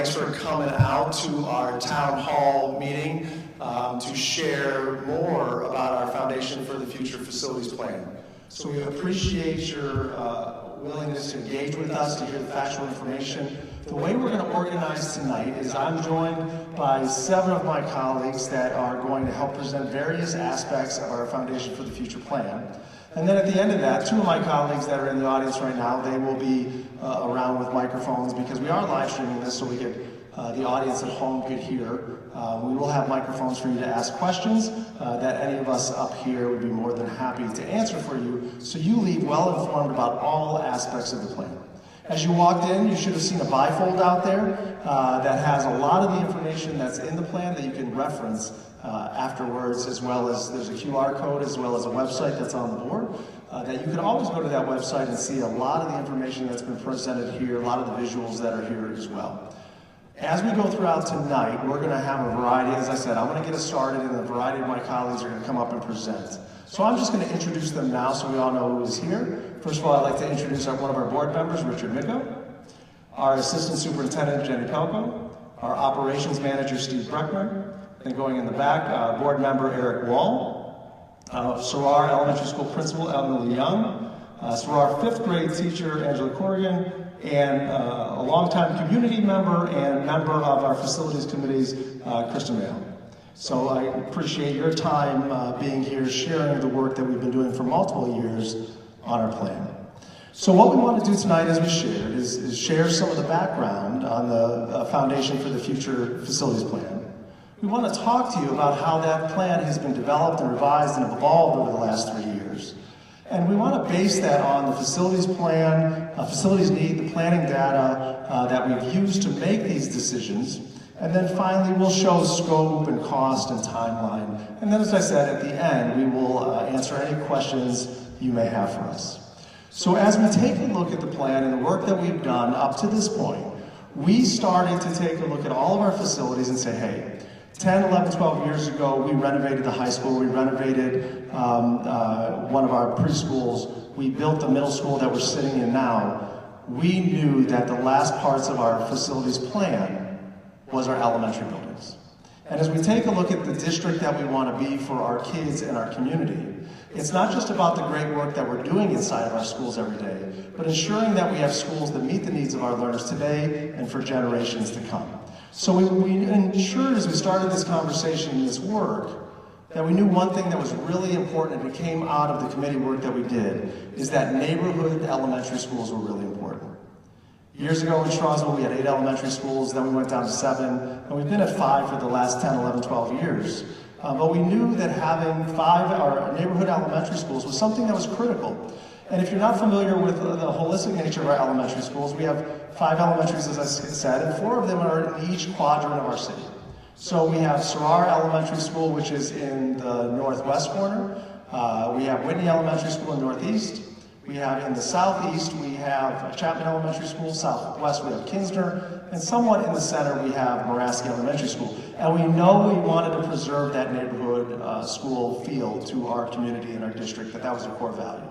thanks for coming out to our town hall meeting to share more about our Foundation for the Future facilities plan. So we appreciate your willingness to engage with us, to hear the factual information. The way we're going to organize tonight is I'm joined by 7 of my colleagues that are going to help present various aspects of our Foundation for the Future plan. And then at the end of that, 2 of my colleagues that are in the audience right now, they will be around with microphones because we are live streaming this so we could, the audience at home could hear. We will have microphones for you to ask questions that any of us up here would be more than happy to answer for you, so you leave well informed about all aspects of the plan. As you walked in, you should have seen a bifold out there that has a lot of the information that's in the plan that you can reference afterwards, as well as there's a QR code as well as a website that's on the board that you can always go to that website and see a lot of the information that's been presented here, a lot of the visuals that are here as well. As we go throughout tonight, we're going to have a variety. As I said, I'm going to get us started, and a variety of my colleagues are going to come up and present. So I'm just going to introduce them now so we all know who is here. First of all, I'd like to introduce one of our board members, Richard Micco, our Assistant Superintendent, Jenny Pelko, our Operations Manager, Steve Breckner, then going in the back, Board Member Eric Wall, Sarar Elementary School Principal, Emily Young, Sarar 5th grade teacher, Angela Corrigan, and a longtime community member and member of our facilities committees, Kristen Mayo. So I appreciate your time being here, sharing the work that we've been doing for multiple years on our plan. So what we want to do tonight, as we shared, is share some of the background on the Foundation for the Future facilities plan. We want to talk to you about how that plan has been developed and revised and evolved over the last 3 years. And we want to base that on the facilities plan, facilities need, the planning data that we've used to make these decisions. And then finally, we'll show scope and cost and timeline. And then, as I said, at the end, we will answer any questions you may have for us. So as we take a look at the plan and the work that we've done up to this point, we started to take a look at all of our facilities and say, hey, 10, 11, 12 years ago, we renovated the high school, we renovated one of our preschools, we built the middle school that we're sitting in now. We knew that the last parts of our facilities plan was our elementary buildings. And as we take a look at the district that we want to be for our kids and our community, it's not just about the great work that we're doing inside of our schools every day, but ensuring that we have schools that meet the needs of our learners today and for generations to come. So we ensured as we started this conversation and this work that we knew one thing that was really important and it came out of the committee work that we did is that neighborhood elementary schools were really important. Years ago in Strongsville, we had 8 elementary schools, then we went down to 7, and we've been at 5 for the last 10, 11, 12 years. But we knew that having 5 our neighborhood elementary schools was something that was critical. And if you're not familiar with the holistic nature of our elementary schools, we have 5 elementaries, as I said, and 4 of them are in each quadrant of our city. So we have Sarar Elementary School, which is in the northwest corner. We have Whitney Elementary School in the northeast. We have in the southeast, we have Chapman Elementary School. Southwest, we have Kinsner. And somewhat in the center, we have Moraski Elementary School. And we know we wanted to preserve that neighborhood school feel to our community and our district, that was a core value.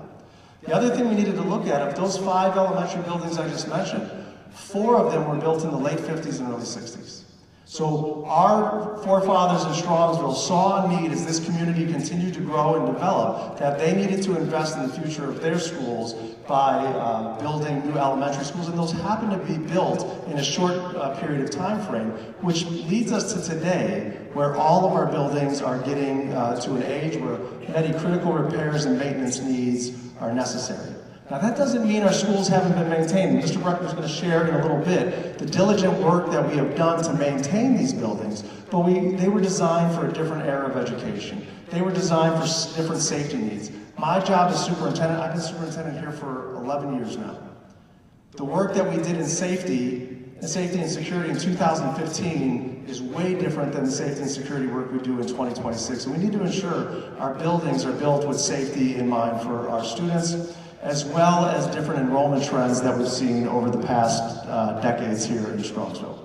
The other thing we needed to look at, of those 5 elementary buildings I just mentioned, 4 of them were built in the late 50s and early 60s. So our forefathers in Strongsville saw a need as this community continued to grow and develop that they needed to invest in the future of their schools by building new elementary schools, and those happen to be built in a short period of time frame, which leads us to today where all of our buildings are getting to an age where many critical repairs and maintenance needs are necessary. Now that doesn't mean our schools haven't been maintained. Mr. Bruckner is going to share in a little bit the diligent work that we have done to maintain these buildings, but they were designed for a different era of education. They were designed for different safety needs. My job as superintendent, I've been superintendent here for 11 years now. The work that we did in safety and security in 2015 is way different than the safety and security work we do in 2026. And we need to ensure our buildings are built with safety in mind for our students, as well as different enrollment trends that we've seen over the past decades here in Strongsville.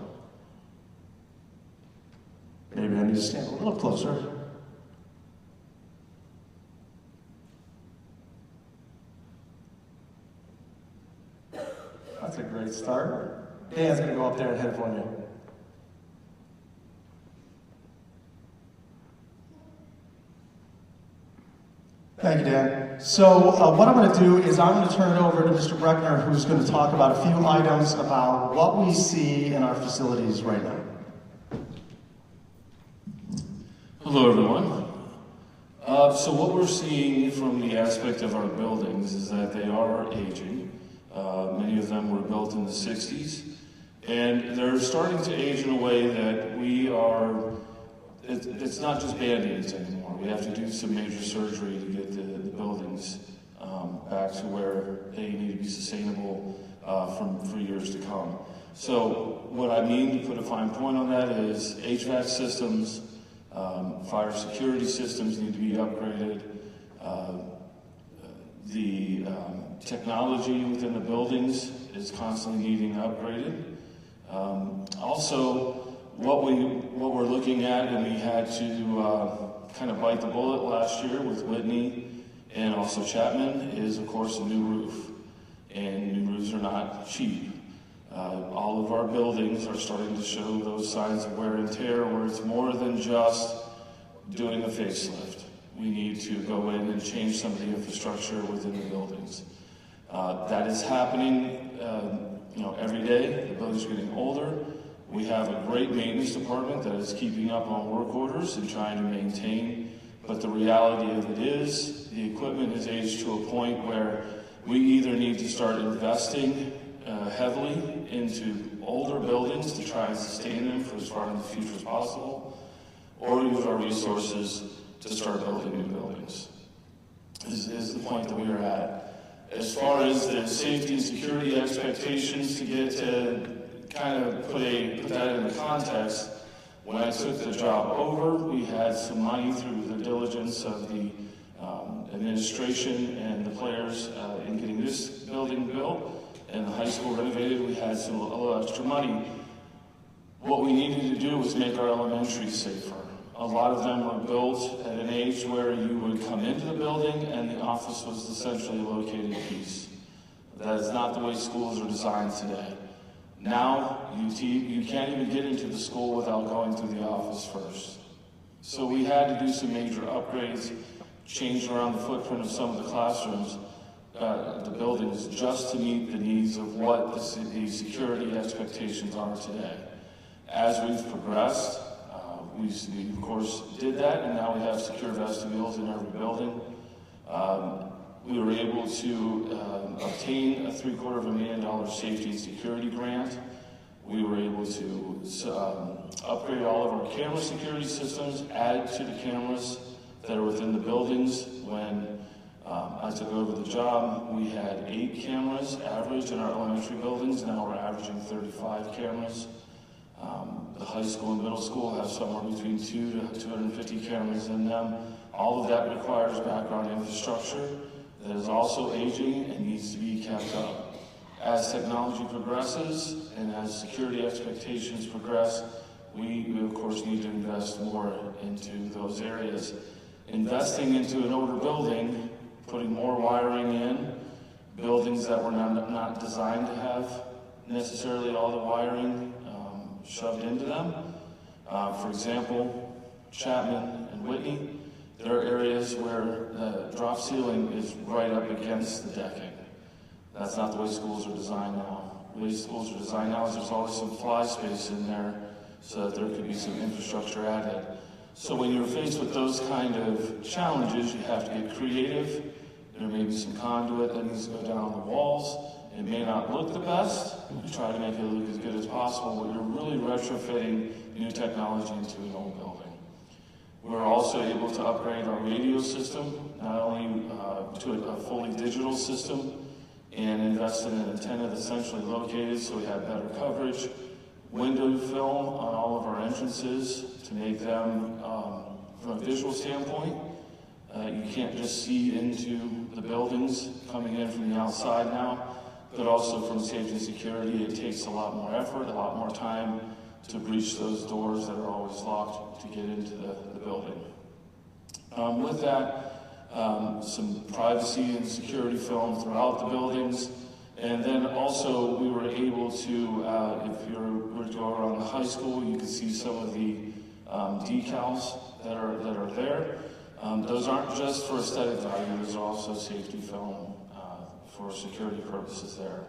Maybe I need to stand a little closer. That's a great start. Dan's gonna go up there and hit it for you. So what I'm going to do is I'm going to turn it over to Mr. Breckner, who's going to talk about a few items about what we see in our facilities right now. Hello, everyone. So what we're seeing from the aspect of our buildings is that they are aging. Many of them were built in the 60s, and they're starting to age in a way that it's not just Band-Aids anymore. We have to do some major surgery to get the buildings back to where they need to be sustainable for years to come. So what I mean, to put a fine point on that, is HVAC systems, fire security systems need to be upgraded. The technology within the buildings is constantly needing upgraded. Also, what we're looking at, and we had to kind of bite the bullet last year with Whitney and also Chapman, is of course a new roof. And new roofs are not cheap. All of our buildings are starting to show those signs of wear and tear, where it's more than just doing a facelift. We need to go in and change some of the infrastructure within the buildings. That is happening every day. The buildings are getting older. We have a great maintenance department that is keeping up on work orders and trying to maintain, but the reality of it is the equipment has aged to a point where we either need to start investing heavily into older buildings to try and sustain them for as far in the future as possible, or use our resources to start building new buildings. This is the point that we are at. As far as the safety and security expectations, to get to kind of put that into context, when I took the job over, we had some money through the diligence of the administration and the players in getting this building built and the high school renovated. We had a little extra money. What we needed to do was make our elementaries safer. A lot of them were built at an age where you would come into the building and the office was essentially a located piece. That is not the way schools are designed today. Now, you can't even get into the school without going through the office first. So we had to do some major upgrades, change around the footprint of some of the classrooms, the buildings, just to meet the needs of what the security expectations are today. As we've progressed, we of course did that, and now we have secure vestibules in every building. We were able to obtain a $750,000 safety and security grant. We were able to upgrade all of our camera security systems, add to the cameras that are within the buildings. When I took over the job, we had 8 cameras average in our elementary buildings. Now we're averaging 35 cameras. The high school and middle school have somewhere between 200 to 250 cameras in them. All of that requires background infrastructure that is also aging and needs to be kept up. As technology progresses and as security expectations progress, we of course need to invest more into those areas. Investing into an older building, putting more wiring in, buildings that were not designed to have necessarily all the wiring shoved into them. For example, Chapman and Whitney, there are areas where the drop ceiling is right up against the decking. That's not the way schools are designed now. The way schools are designed now is there's always some fly space in there so that there could be some infrastructure added. So when you're faced with those kind of challenges, you have to get creative. There may be some conduit that needs to go down the walls. It may not look the best. You try to make it look as good as possible, but you're really retrofitting new technology into an old building. We're also able to upgrade our radio system, not only to a fully digital system, and invest in an antenna that's centrally located so we have better coverage, window film on all of our entrances to make them, from a visual standpoint, you can't just see into the buildings coming in from the outside now, but also from safety and security, it takes a lot more effort, a lot more time to breach those doors that are always locked to get into the building. With that, some privacy and security film throughout the buildings. And then also we were able to, if you were to go around the high school, you can see some of the decals that are there. Those aren't just for aesthetic value, those are also safety film for security purposes there.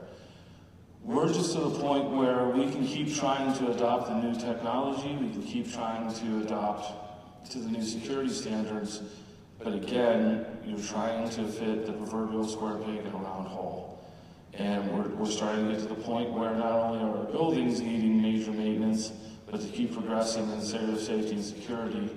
We're just to the point where we can keep trying to adopt the new technology, we can keep trying to adopt to the new security standards, but again, you're trying to fit the proverbial square peg in a round hole. And we're starting to get to the point where not only are our buildings needing major maintenance, but to keep progressing in this area of safety and security,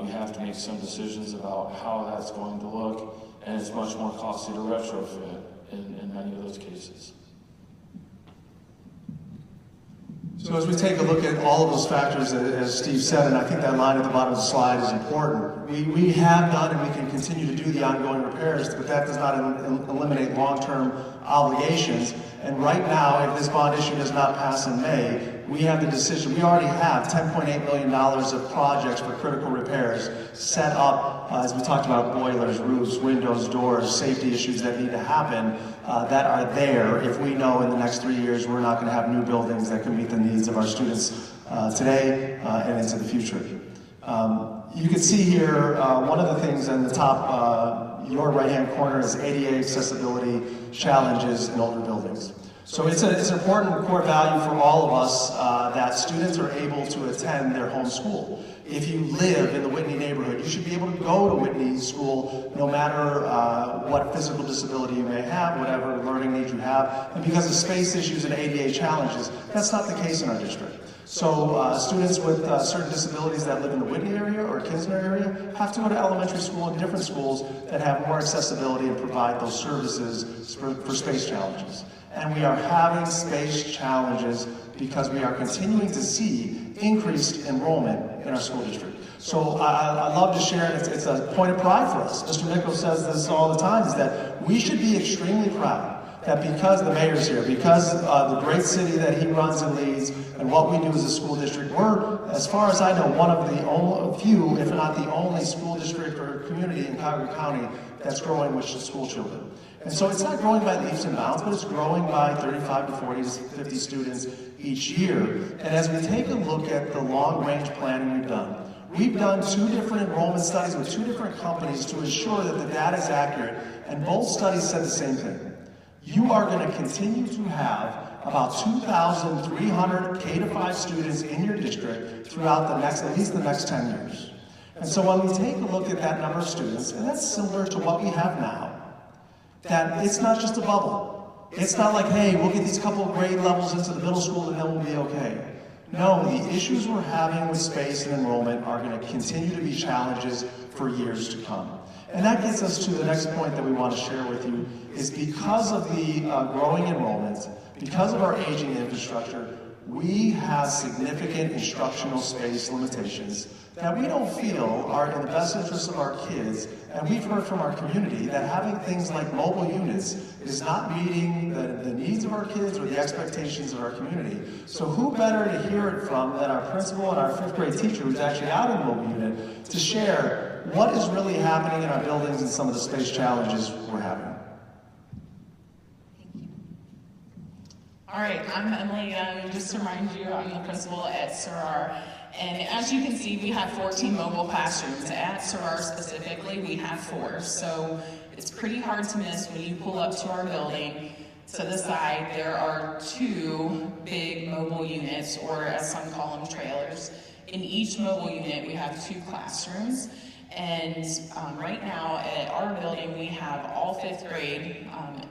we have to make some decisions about how that's going to look, and it's much more costly to retrofit in many of those cases. So as we take a look at all of those factors, as Steve said, and I think that line at the bottom of the slide is important, we have done and we can continue to do the ongoing repairs, but that does not eliminate long-term obligations. And right now, if this bond issue does not pass in May, we have the decision. We already have $10.8 million of projects for critical repairs set up, as we talked about, boilers, roofs, windows, doors, safety issues that need to happen, that are there if we know in the next 3 years we're not going to have new buildings that can meet the needs of our students today and into the future. You can see here one of the things in the top, your right-hand corner is ADA accessibility challenges in older buildings. So it's an important core value for all of us that students are able to attend their home school. If you live in the Whitney neighborhood, you should be able to go to Whitney School no matter what physical disability you may have, whatever learning needs you have. And because of space issues and ADA challenges, that's not the case in our district. So students with certain disabilities that live in the Whitney area or Kinsner area have to go to elementary school and different schools that have more accessibility and provide those services for space challenges. And we are having space challenges because we are continuing to see increased enrollment in our school district. So I love to share, and it's a point of pride for us. Mr. Mickel says this all the time, is that we should be extremely proud that because the mayor's here, because the great city that he runs and leads, and what we do as a school district, we're, as far as I know, one of the only few, if not the only school district or community in Cuyahoga County that's growing with school children. And so it's not growing by leaps and bounds, but it's growing by 35 to 40 to 50 students each year. And as we take a look at the long-range planning we've done 2 different enrollment studies with 2 different companies to ensure that the data is accurate, and both studies said the same thing. You are going to continue to have about 2,300 K-5 students in your district throughout at least the next 10 years. And so when we take a look at that number of students, and that's similar to what we have now, that it's not just a bubble. It's not like, hey, we'll get these couple of grade levels into the middle school and then we'll be okay. No, the issues we're having with space and enrollment are going to continue to be challenges for years to come. And that gets us to the next point that we want to share with you, is because of the growing enrollment, because of our aging infrastructure, we have significant instructional space limitations that we don't feel are in the best interest of our kids. And we've heard from our community that having things like mobile units is not meeting the needs of our kids or the expectations of our community. So who better to hear it from than our principal and our 5th grade teacher, who's actually out in the mobile unit, to share what is really happening in our buildings and some of the space challenges we're having. All right, I'm Emily Young. Just to remind you, I'm the principal at Soror. And as you can see, we have 14 mobile classrooms. At Soror specifically, we have 4. So it's pretty hard to miss when you pull up to our building. To the side, there are 2 big mobile units, or as some call them, trailers. In each mobile unit, we have 2 classrooms. And right now at our building, we have all 5th grade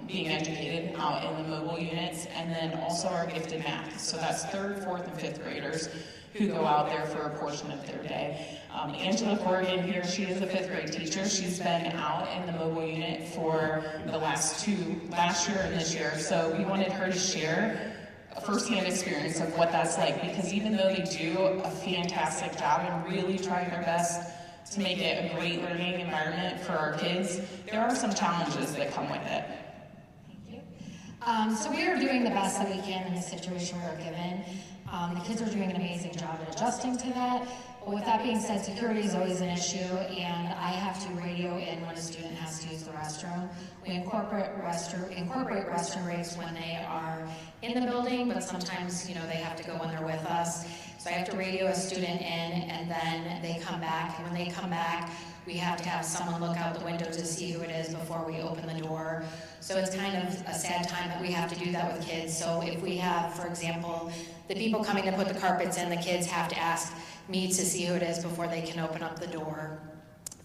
being educated out in the mobile units, and then also our gifted math. So that's 3rd, 4th, and 5th graders who go out there for a portion of their day. Angela Corrigan here, she is a 5th grade teacher. She's been out in the mobile unit for the last year and this year. So we wanted her to share a firsthand experience of what that's like, because even though they do a fantastic job and really try their best to make it a great learning environment for our kids, there are some challenges that come with it. Thank you. So we are doing the best that we can in the situation we're given. The kids are doing an amazing job at adjusting to that. But with that being said, security is always an issue, and I have to radio in when a student has to use the restroom. We incorporate restroom breaks when they are in the building, but sometimes, they have to go when they're with us. So I have to radio a student in, and then they come back. And when they come back, we have to have someone look out the window to see who it is before we open the door. So it's kind of a sad time that we have to do that with kids. So if we have, for example, the people coming to put the carpets in, the kids have to ask me to see who it is before they can open up the door.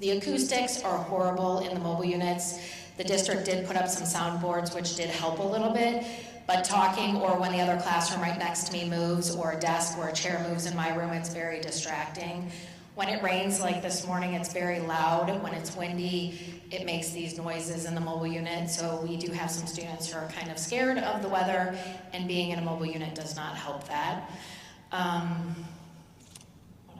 The acoustics are horrible in the mobile units. The district did put up some soundboards, which did help a little bit, but talking or when the other classroom right next to me moves or a desk or a chair moves in my room, it's very distracting. When it rains like this morning, it's very loud. When it's windy, it makes these noises in the mobile unit. So we do have some students who are kind of scared of the weather, and being in a mobile unit does not help that. What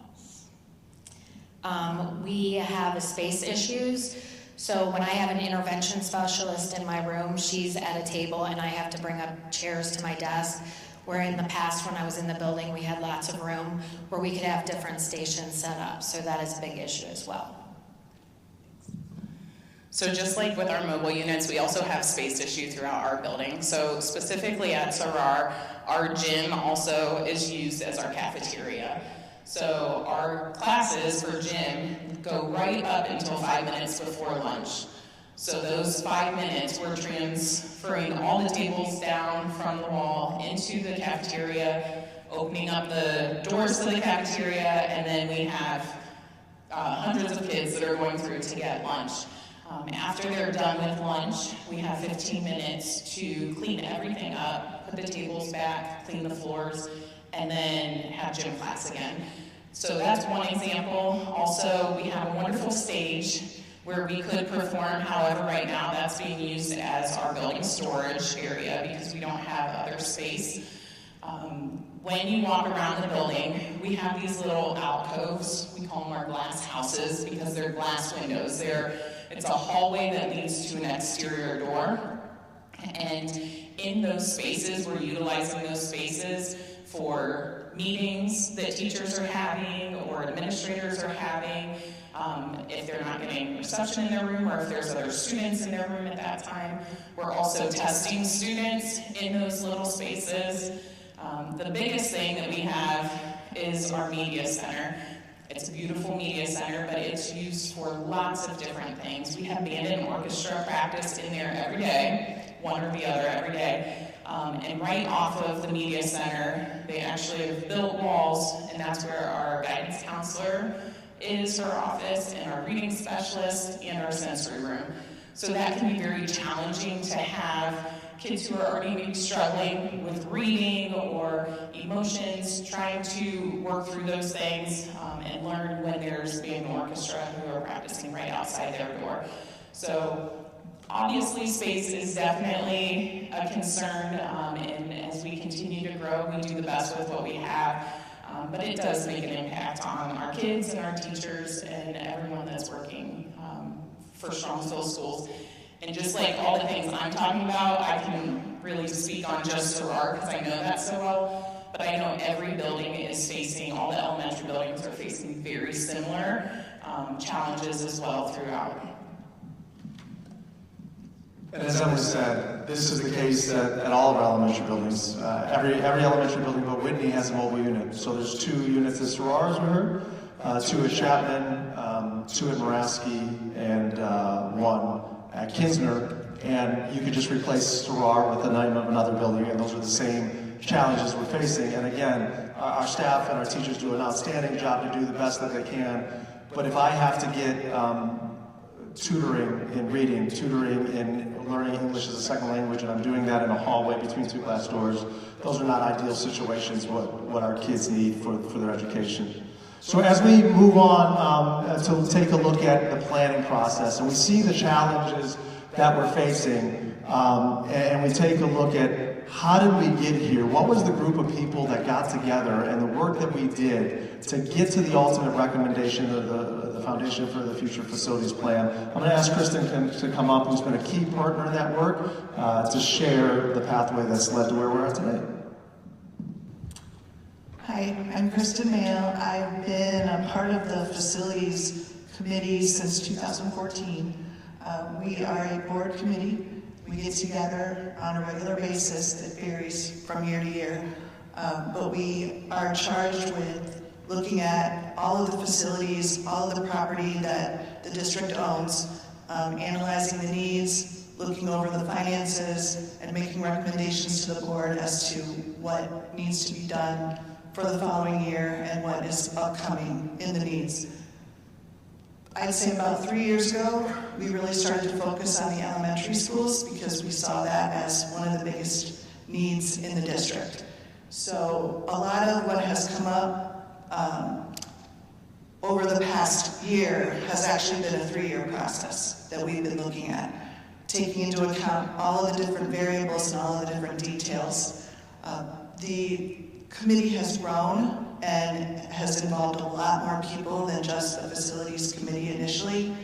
else? We have space issues. So when I have an intervention specialist in my room, she's at a table and I have to bring up chairs to my desk. Where in the past, when I was in the building, we had lots of room where we could have different stations set up. So that is a big issue as well. So just like with our mobile units, we also have space issue throughout our building. So specifically at Soror, our gym also is used as our cafeteria. So our classes for gym go right up until 5 minutes before lunch. So those 5 minutes, we're transferring all the tables down from the wall into the cafeteria, opening up the doors to the cafeteria, and then we have hundreds of kids that are going through to get lunch. After they're done with lunch, we have 15 minutes to clean everything up, put the tables back, clean the floors, and then have gym class again. So that's one example. Also, we have a wonderful stage where we could perform. However, right now that's being used as our building storage area because we don't have other space. When you walk around the building, we have these little alcoves. We call them our glass houses because they're glass windows. It's a hallway that leads to an exterior door. And in those spaces, we're utilizing those spaces for meetings that teachers are having or administrators are having. If they're not getting reception in their room or if there's other students in their room at that time. We're also testing students in those little spaces. The biggest thing that we have is our media center. It's a beautiful media center, but it's used for lots of different things. We have band and orchestra practice in there every day, one or the other every day. And right off of the media center, they actually have built walls, and that's where our guidance counselor is, her office, and our reading specialist, and our sensory room. So that can be very challenging to have kids who are already maybe struggling with reading or emotions, trying to work through those things and learn when there's band and orchestra who are practicing right outside their door. So obviously space is definitely a concern, and as we continue to grow, we do the best with what we have. But it does make an impact on our kids and our teachers and everyone that's working for Strongsville schools. And just like all the things I'm talking about, I can really speak on just Soror because I know that so well. But I know every building is facing, all the elementary buildings are facing very similar challenges as well throughout. And as Emily said, this is the case at all of our elementary buildings. Every elementary building but Whitney has a mobile unit. So there's 2 units at Soror, as we heard, 2 at Chapman, 2 at Moraski, and 1 at Kinsner. And you could just replace Soror with the name of another building, and those are the same challenges we're facing. And again, our staff and our teachers do an outstanding job to do the best that they can. But if I have to get tutoring in reading, tutoring in learning English as a second language, and I'm doing that in a hallway between 2 glass doors, those are not ideal situations what our kids need for their education. So as we move on to take a look at the planning process, and we see the challenges that we're facing, and we take a look at how did we get here? What was the group of people that got together and the work that we did to get to the ultimate recommendation of the Foundation for the Future Facilities Plan? I'm going to ask Kristen to come up, who's been a key partner in that work, to share the pathway that's led to where we're at today. Hi, I'm Kristen Mayo. I've been a part of the Facilities Committee since 2014. We are a board committee. We get together on a regular basis that varies from year to year, but we are charged with looking at all of the facilities, all of the property that the district owns, analyzing the needs, looking over the finances, and making recommendations to the board as to what needs to be done for the following year and what is upcoming in the needs. I'd say about 3 years ago, we really started to focus on the elementary schools because we saw that as one of the biggest needs in the district. So a lot of what has come up over the past year has actually been a 3-year process that we've been looking at, taking into account all of the different variables and all of the different details. The committee has grown and has involved a lot more people than just the facilities committee initially.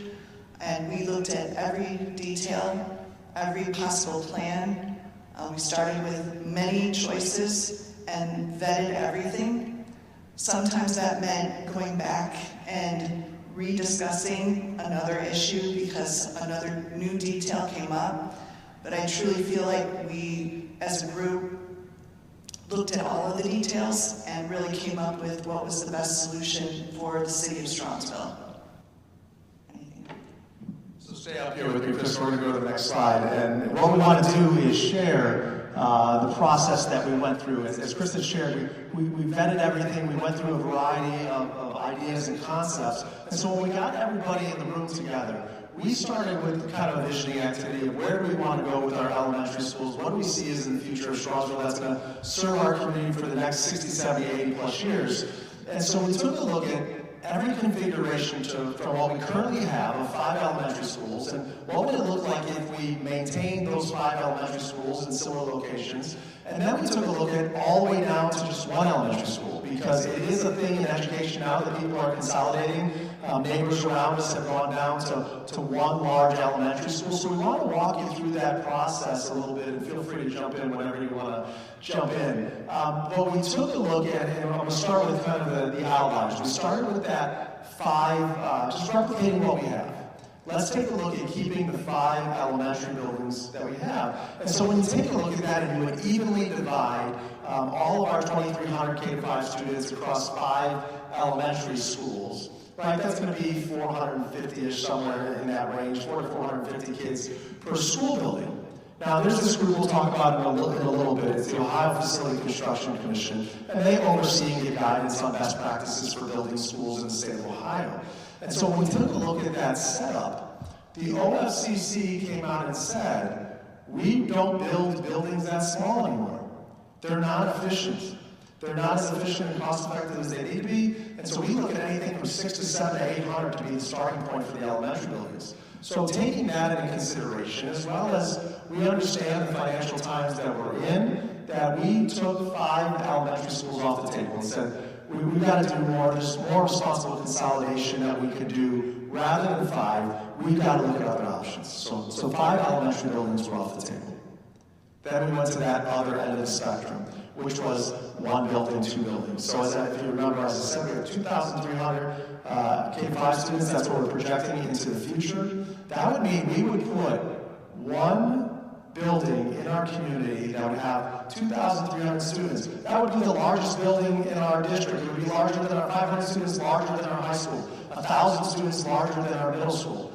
And we looked at every detail, every possible plan. We started with many choices and vetted everything. Sometimes that meant going back and rediscussing another issue because another new detail came up. But I truly feel like we, as a group, looked at all of the details and really came up with what was the best solution for the city of Strongsville. Anything? So stay up here with me, Chris. We're going to go to the next slide. And what we want to do is share the process that we went through. As Kristen shared, we vetted everything. We went through a variety of ideas and concepts. And so when we got everybody in the room together, we started with kind of a visioning activity of where do we want to go with our elementary schools? What do we see as in the future of Strongsville that's going to serve our community for the next 60, 70, 80 plus years? And so we took a look at every configuration from what we currently have of 5 elementary schools, and what would it look like if we maintained those 5 elementary schools in similar locations. And then we took a look at all the way down to just 1 elementary school, because it is a thing in education now that people are consolidating. Neighbors around us have gone down to 1 large elementary school. So we want to walk you through that process a little bit, and feel free to jump in whenever you want to jump in. But we took a look at, and I'm going to start with kind of the outlines. We started with that 5, just replicating what we have. Let's take a look at keeping the 5 elementary buildings that we have. And so when you take a look at that and you would evenly divide all of our 2,300 K-5 students across 5 elementary schools, right, that's going to be 450-ish, somewhere in that range, 400 to 450 kids per school building. Now, there's this group we'll talk about in a little bit. It's the Ohio Facility Construction Commission, and they oversee and give guidance on best practices for building schools in the state of Ohio. And so when we took a look at that setup, the OFCC came out and said, we don't build buildings that small anymore. They're not efficient. They're not as efficient and cost-effective as they need to be, and so we look at anything from 6 to 7 to 800 to be the starting point for the elementary buildings. So taking that into consideration, as well as we understand the financial times that we're in, that we took 5 elementary schools off the table and said, we've got to do more. There's more responsible consolidation that we could do. Rather than 5, we've got to look at other options. So 5 elementary buildings were off the table. Then we went to that other end of the spectrum, which was 1 building, 2 buildings. So if you remember, as I said, we have 2,300 K-5 students. That's what we're projecting into the future. That would mean we would put 1 building in our community that would have 2,300 students. That would be the largest building in our district. It would be larger than our 500 students, larger than our high school, 1,000 students larger than our middle school.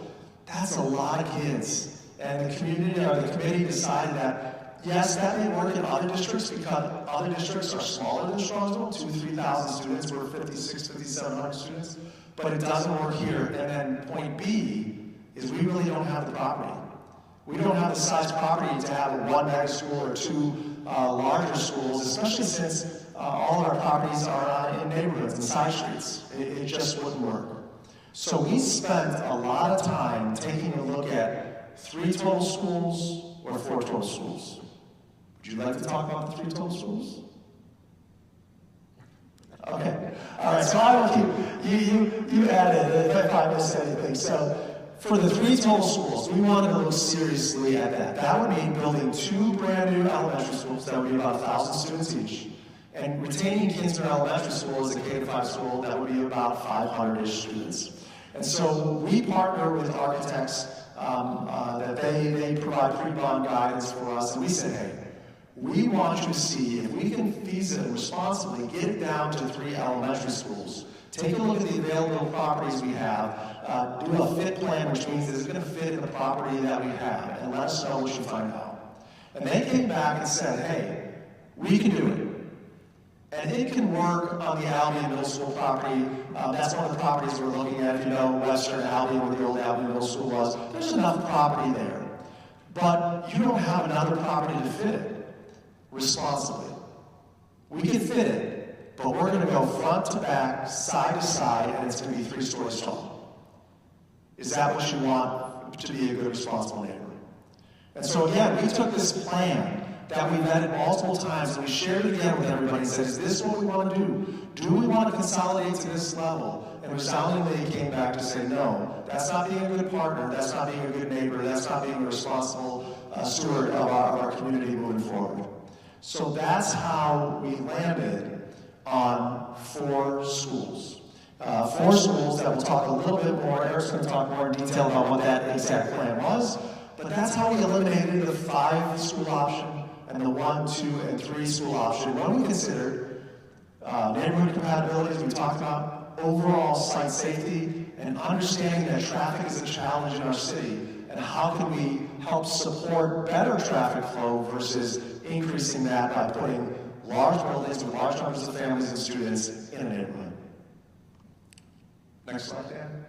That's a lot of kids. And the community or the committee decided that, yes, that may work in other districts because other districts are smaller than Strongsville, 2,000 to 3,000 students, we're 5,600, 5,700 students, but it doesn't work here. And then point B is we really don't have the property. We don't have the size property to have 1 mega school or 2 larger schools, especially since all of our properties are in neighborhoods and side streets. It just wouldn't work. So we spent a lot of time taking a look at 3 total schools or 4 total schools. Would you like to talk about the 3 total schools? Okay. All right. So I will keep, you added if I missed anything. So for the 3 total schools, we wanted to look seriously at that. That would mean building 2 brand new elementary schools that would be about 1,000 students each. And retaining kids in elementary school as a K-5 school, that would be about 500-ish students. And so we partner with architects that they provide pre-bond guidance for us, and we said, hey, We want you to see if we can feasibly, responsibly get it down to 3 elementary schools. Take a look at the available properties we have, do a fit plan, which means is it going to fit in the property that we have, and let us know what you find out. And they came back and said, hey, we can do it. And it can work on the Albion Middle School property. That's one of the properties we're looking at. If you know Western Albion, where the old Albion Middle School was, there's enough property there. But you don't have another property to fit it responsibly. We can fit it, but we're going to go front to back, side to side, and it's going to be 3 stories tall. Is that what you want to be a good, responsible neighbor? And so again, we took this plan that we vetted multiple times, and we shared it again with everybody and said, is this what we want to do? Do we want to consolidate to this level? And resoundingly it came back to say, no, that's not being a good partner, that's not being a good neighbor, that's not being a responsible steward of our community moving forward. So that's how we landed on 4 schools. 4 schools that we'll talk a little bit more. Eric's going to talk more in detail about what that exact plan was. But that's how we eliminated the 5 school option and the 1, 2, and 3 school option when we considered neighborhood compatibility, as we talked about, overall site safety, and understanding that traffic is a challenge in our city, and how can we help support better traffic flow versus increasing that by putting large buildings with large numbers of families and students in a neighborhood. Next slide, Dan.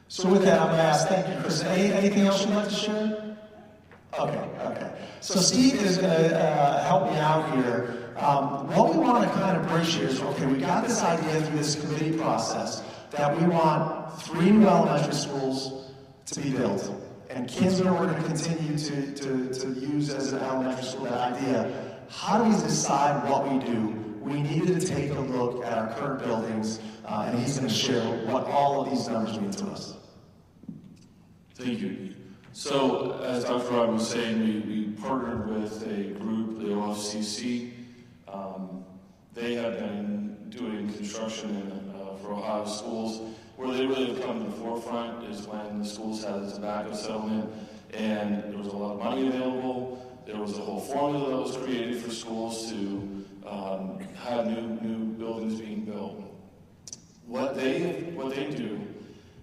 So with that, I'm going to ask, thank you, Chris. Anything else you'd like to share? Okay. So Steve is going to help me out here. What we want to kind of bridge here is, okay, we got this idea through this committee process that we want 3 new elementary schools to be built. And Kinsler, we're going to continue to use as an elementary school, that idea. How do we decide what we do? We needed to take a look at our current buildings, and he's going to share what all of these numbers mean to us. Thank you. So, as Dr. Rod was saying, we partnered with a group, the OFCC. They have been doing construction for Ohio schools. Where they really have come to the forefront is when the schools had the tobacco settlement, and there was a lot of money available. There was a whole formula that was created for schools to have new buildings being built. What they do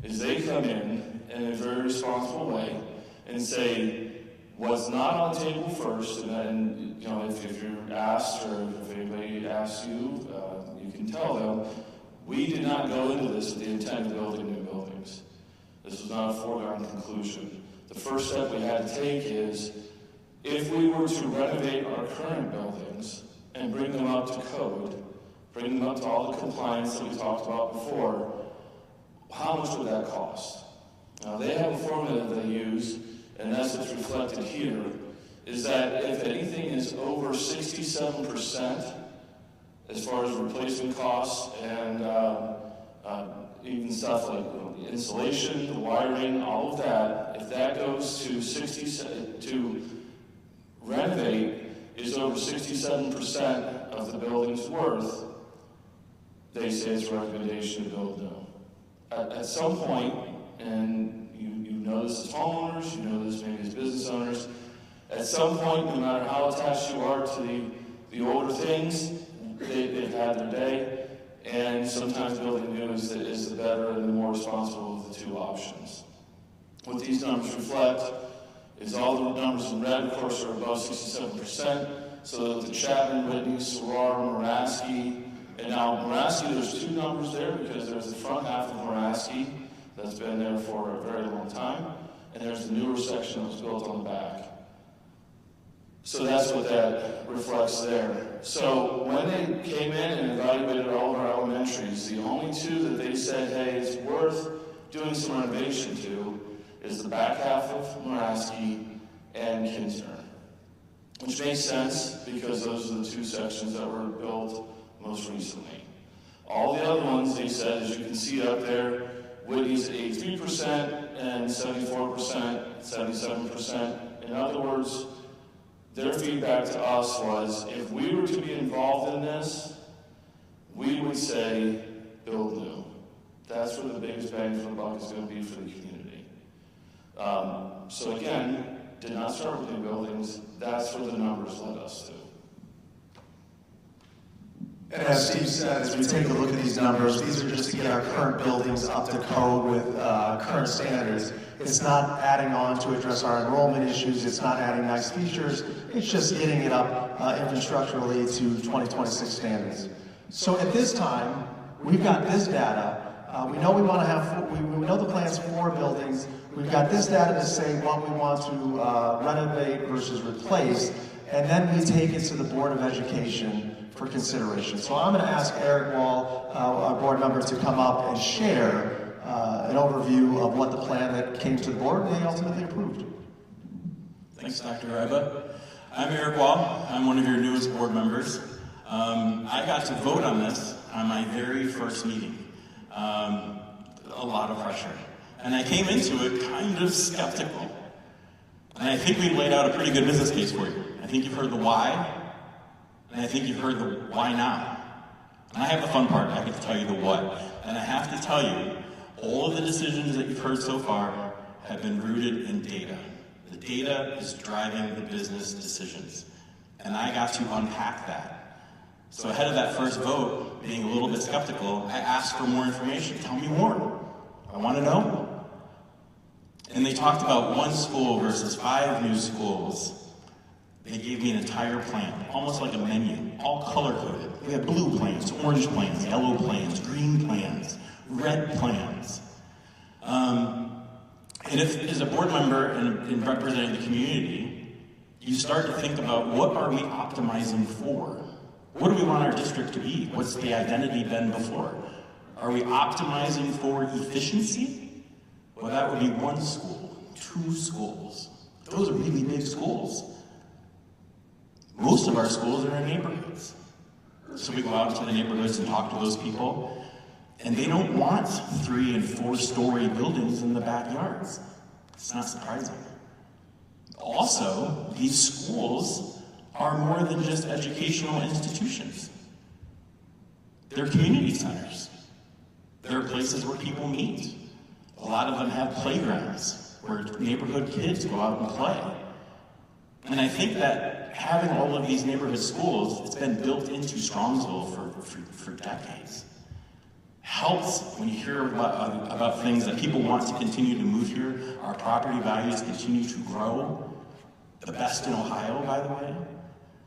is they come in a very responsible way and say what's not on the table first, and then if you're asked or if anybody asks you, you can tell them. We did not go into this with the intent of building new buildings. This was not a foregone conclusion. The first step we had to take is, if we were to renovate our current buildings and bring them up to code, bring them up to all the compliance that we talked about before, how much would that cost? Now, they have a formula that they use, and that's what's reflected here, is that if anything is over 67%, as far as replacement costs and even stuff like the insulation, the wiring, all of that, if that goes to renovate is over 67% of the building's worth, they say it's a recommendation to build new. At some point, and you know this as homeowners, you know this maybe as business owners, at some point, no matter how attached you are to the older things, they've had their day, and sometimes building new is the better and the more responsible of the 2 options. What these numbers reflect is all the numbers in red, of course, are above 67%, so the Chapman, Whitney, Sarar, Moraski, and now Moraski, there's 2 numbers there because there's the front half of Moraski that's been there for a very long time, and there's the newer section that was built on the back. So that's what that reflects there. So when they came in and evaluated all of our elementaries, the only 2 that they said, hey, it's worth doing some renovation to is the back half of Moraski and Kinsner, which makes sense because those are the 2 sections that were built most recently. All the other ones, they said, as you can see up there, Whitney's at 83% and 74%, 77%. In other words, their feedback to us was, if we were to be involved in this, we would say, build new. That's where the biggest bang for the buck is going to be for the community. So again, did not start with new buildings. That's that's where the numbers led us to. And as Steve said, as we take a look at these numbers, these are just to get our current buildings up to code with current standards. It's not adding on to address our enrollment issues. It's not adding nice features. It's just getting it up infrastructurally to 2026 standards. So at this time, we've got this data. We know we want to have, we know the plans for 4 buildings. We've got this data to say what we want to renovate versus replace, and then we take it to the Board of Education for consideration. So I'm going to ask Eric Wall, our board member, to come up and share an overview of what the plan that came to the board and they ultimately approved. Thanks, Dr. Ryba. I'm Eric Wall. I'm one of your newest board members. I got to vote on this on my very first meeting. A lot of pressure. And I came into it kind of skeptical. And I think we laid out a pretty good business case for you. I think you've heard the why, and I think you've heard the why now. And I have the fun part, I get to tell you the what. And I have to tell you, all of the decisions that you've heard so far have been rooted in data. The data is driving the business decisions. And I got to unpack that. So ahead of that first vote, being a little bit skeptical, I asked for more information. Tell me more. I want to know. And they talked about 1 school versus 5 new schools. They gave me an entire plan, almost like a menu, all color-coded. We had blue plans, orange plans, yellow plans, green plans, red plans. And if, as a board member and representing the community, you start to think about what are we optimizing for? What do we want our district to be? What's the identity been before? Are we optimizing for efficiency? Well, that would be 1 school, 2 schools. Those are really big schools. Most of our schools are in neighborhoods. So we go out into the neighborhoods and talk to those people, and they don't want 3- and 4-story buildings in the backyards. It's not surprising. Also, these schools are more than just educational institutions. They're community centers. They're places where people meet. A lot of them have playgrounds where neighborhood kids go out and play. And I think that having all of these neighborhood schools, it's been built into Strongsville for decades. Helps when you hear about things that people want to continue to move here. Our property values continue to grow. The best in Ohio, by the way.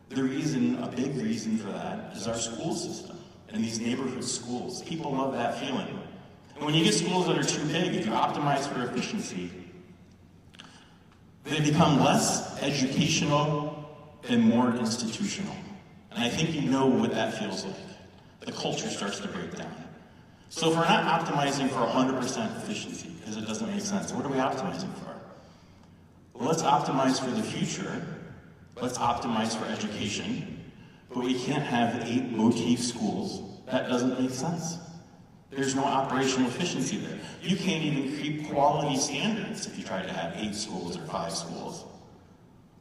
The reason, a big reason for that, is our school system and these neighborhood schools. People love that feeling. And when you get schools that are too big, if you optimize for efficiency, they become less educational and more institutional. And I think you know what that feels like. The culture starts to break down. So if we're not optimizing for 100% efficiency, because it doesn't make sense, what are we optimizing for? Well, let's optimize for the future. Let's optimize for education. But we can't have 8 motif schools. That doesn't make sense. There's no operational efficiency there. You can't even keep quality standards if you try to have 8 schools or 5 schools.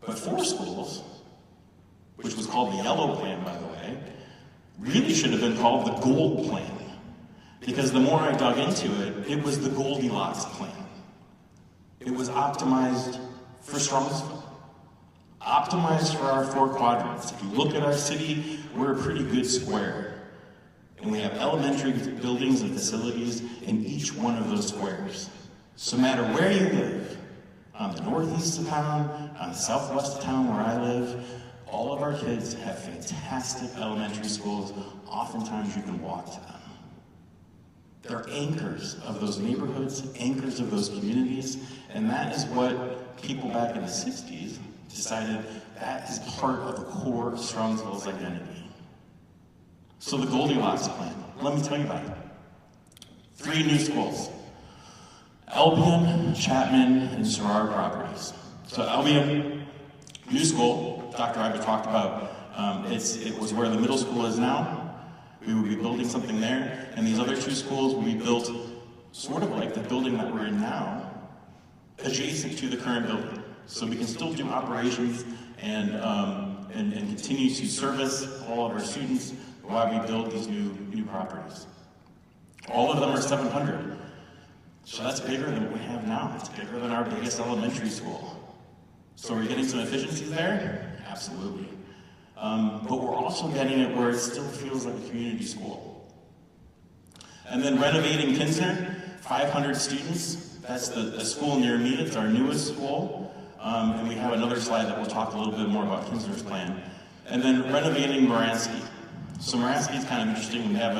But 4 schools, which was called the yellow plan, by the way, really should have been called the gold plan. Because the more I dug into it, it was the Goldilocks plan. It was optimized for Strongsville. Optimized for our 4 quadrants. If you look at our city, we're a pretty good square. And we have elementary buildings and facilities in each one of those squares. So no matter where you live, on the northeast of town, on the southwest of town where I live, all of our kids have fantastic elementary schools. Oftentimes you can walk to them. They're anchors of those neighborhoods, anchors of those communities, and that is what people back in the 60s decided that is part of the core of Strongsville's identity. So the Goldilocks plan, let me tell you about it. 3 new schools. Albion, Chapman, and Soror properties. So Albion, new school, Dr. Iber talked about, it was where the middle school is now. We will be building something there, and these other 2 schools will be built sort of like the building that we're in now, adjacent to the current building. So we can still do operations and continue to service all of our students while we build these new properties. All of them are 700. So that's bigger than what we have now. It's bigger than our biggest elementary school. So are we getting some efficiencies there? absolutely. But we're also getting it where it still feels like a community school. And then renovating Kinsner, 500 students. That's the school near me. It's our newest school. And we have another slide that will talk a little bit more about Kinsner's plan. And then renovating Moransky. So Moransky is kind of interesting. We have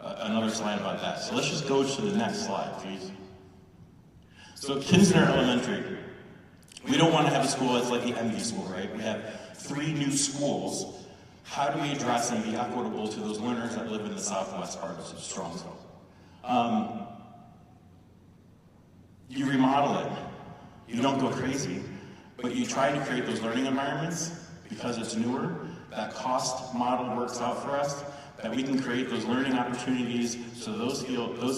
another slide about that. So let's just go to the next slide, please. So Kinsner Elementary. We don't want to have a school that's like the MD school, right? We have 3 new schools. How do we address and be equitable to those learners that live in the southwest part of Strongsville? You remodel it. You don't go crazy, but you try to create those learning environments because it's newer. That cost model works out for us, that we can create those learning opportunities so those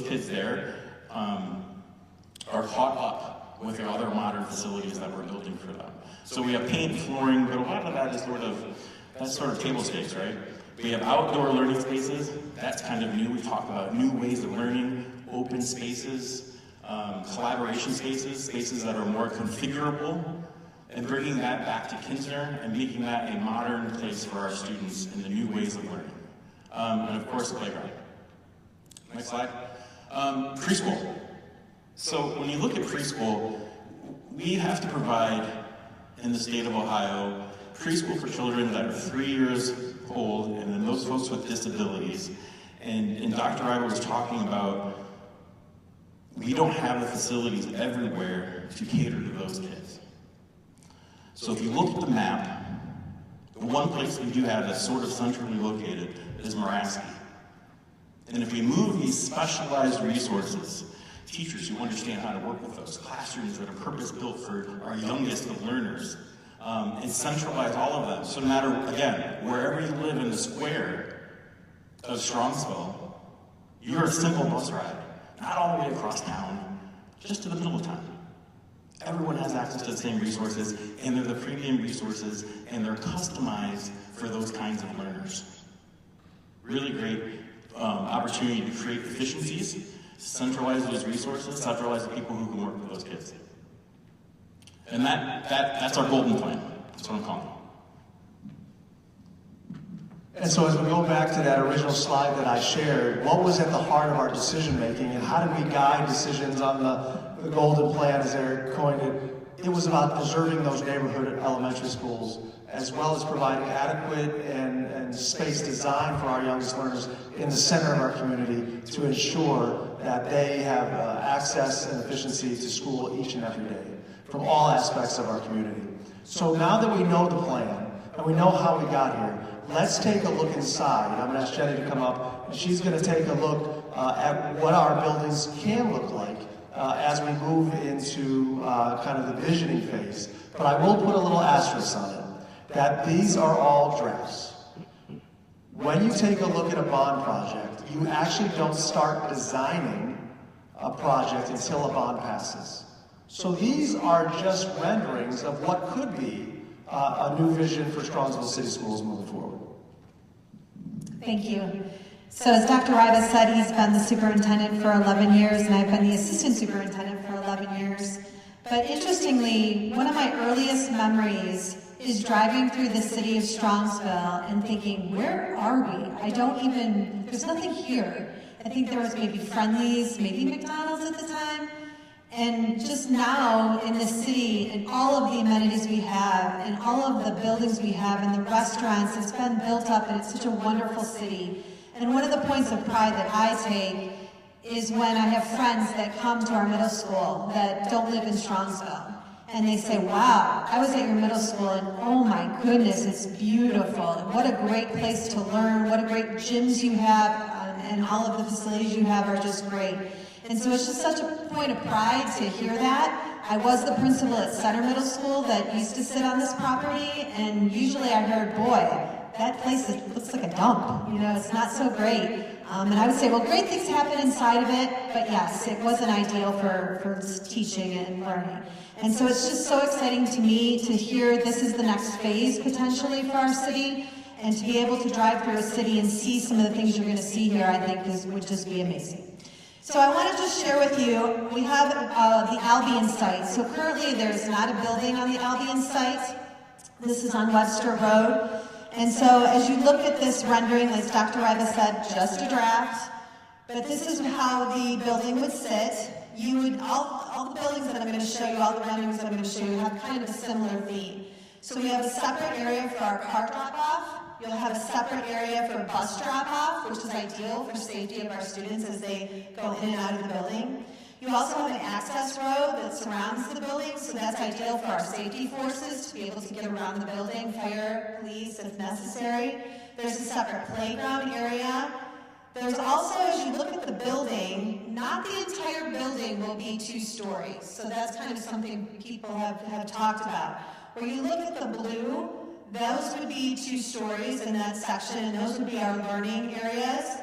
kids there are caught up with the other modern facilities that we're building for them. So we have paint, flooring, but a lot of that is sort of table stakes, right? We have outdoor learning spaces. That's kind of new. We talk about new ways of learning, open spaces, collaboration spaces, spaces that are more configurable, and bringing that back to Kinsner and making that a modern place for our students in the new ways of learning. And of course, the playground. Next slide. Preschool. So when you look at preschool, we have to provide, in the state of Ohio, preschool for children that are 3 years old, and then those folks with disabilities. And Dr. Ryder was talking about, we don't have the facilities everywhere to cater to those kids. So if you look at the map, the one place we do have that's sort of centrally located is Moransky. And if we move these specialized resources, teachers who understand how to work with those, classrooms that are purpose-built for our youngest of learners, and centralize all of them. So no matter, again, wherever you live in the square of Strongsville, you're a simple bus ride, not all the way across town, just to the middle of town. Everyone has access to the same resources, and they're the premium resources, and they're customized for those kinds of learners. Really great opportunity to create efficiencies, centralize those resources, centralize the people who can work with those kids. And that's our golden plan. That's what I'm calling it. And so as we go back to that original slide that I shared, what was at the heart of our decision making and how did we guide decisions on the golden plan, as Eric coined it? It was about preserving those neighborhood elementary schools, as well as providing adequate and space design for our youngest learners in the center of our community to ensure that they have access and efficiency to school each and every day from all aspects of our community. So now that we know the plan and we know how we got here, let's take a look inside. I'm going to ask Jenny to come up, and she's going to take a look at what our buildings can look like as we move into kind of the visioning phase. But I will put a little asterisk on it, that these are all drafts. When you take a look at a bond project, you actually don't start designing a project until a bond passes. So these are just renderings of what could be a new vision for Strongsville City Schools moving forward. Thank you. So as Dr. Ribas said, he's been the superintendent for 11 years, and I've been the assistant superintendent for 11 years. But interestingly, one of my earliest memories is driving through the city of Strongsville and thinking, where are we? There's nothing here. I think there was maybe Friendly's, maybe McDonald's at the time. And just now in the city, and all of the amenities we have, and all of the buildings we have, and the restaurants, it's been built up, and it's such a wonderful city. And one of the points of pride that I take is when I have friends that come to our middle school that don't live in Strongsville. And they say, wow, I was at your middle school, and oh my goodness, it's beautiful. And what a great place to learn, what a great gyms you have, and all of the facilities you have are just great. And so it's just such a point of pride to hear that. I was the principal at Center Middle School that used to sit on this property, and usually I heard, boy, that place looks like a dump. You know, it's not so great. And I would say, well, great things happen inside of it, but yes, it wasn't ideal for teaching and learning. And so it's just so exciting to me to hear this is the next phase potentially for our city, and to be able to drive through a city and see some of the things you're going to see here, I think would just be amazing. So I want to just share with you, we have the Albion site. So currently there's not a building on the Albion site. This is on Webster Road. And so as you look at this rendering, as Dr. Riva said, just a draft, but this is how the building would sit. You would, all the buildings that I'm going to show you, all the renderings that I'm going to show you have kind of a similar theme. So we have a separate area for our car drop-off. You'll have a separate area for bus drop-off, which is ideal for safety of our students as they go in and out of the building. You also have an access road that surrounds the building, so that's ideal for our safety forces to be able to get around the building, fire, police if necessary. There's a separate playground area. There's also, as you look at the building, not the entire building will be 2 stories. So that's kind of something people have talked about. Where you look at the blue, those would be 2 stories in that section, and those would be our learning areas.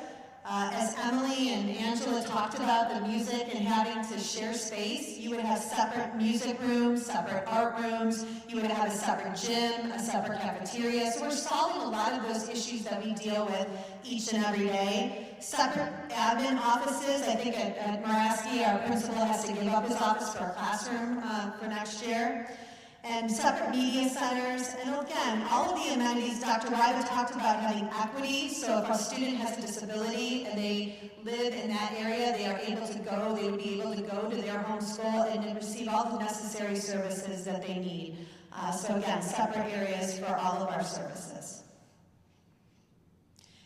As Emily and Angela talked about the music and having to share space, you would have separate music rooms, separate art rooms, you would have a separate gym, a separate cafeteria. So we're solving a lot of those issues that we deal with each and every day. Separate admin offices. I think at Moraski, our principal has to give up his office for a classroom for next year. And separate media centers, and again, all of the amenities. Dr. Riva talked about having equity, so if a student has a disability and they live in that area, they are able to go, they would be able to go to their home school and receive all the necessary services that they need. So again, separate areas for all of our services.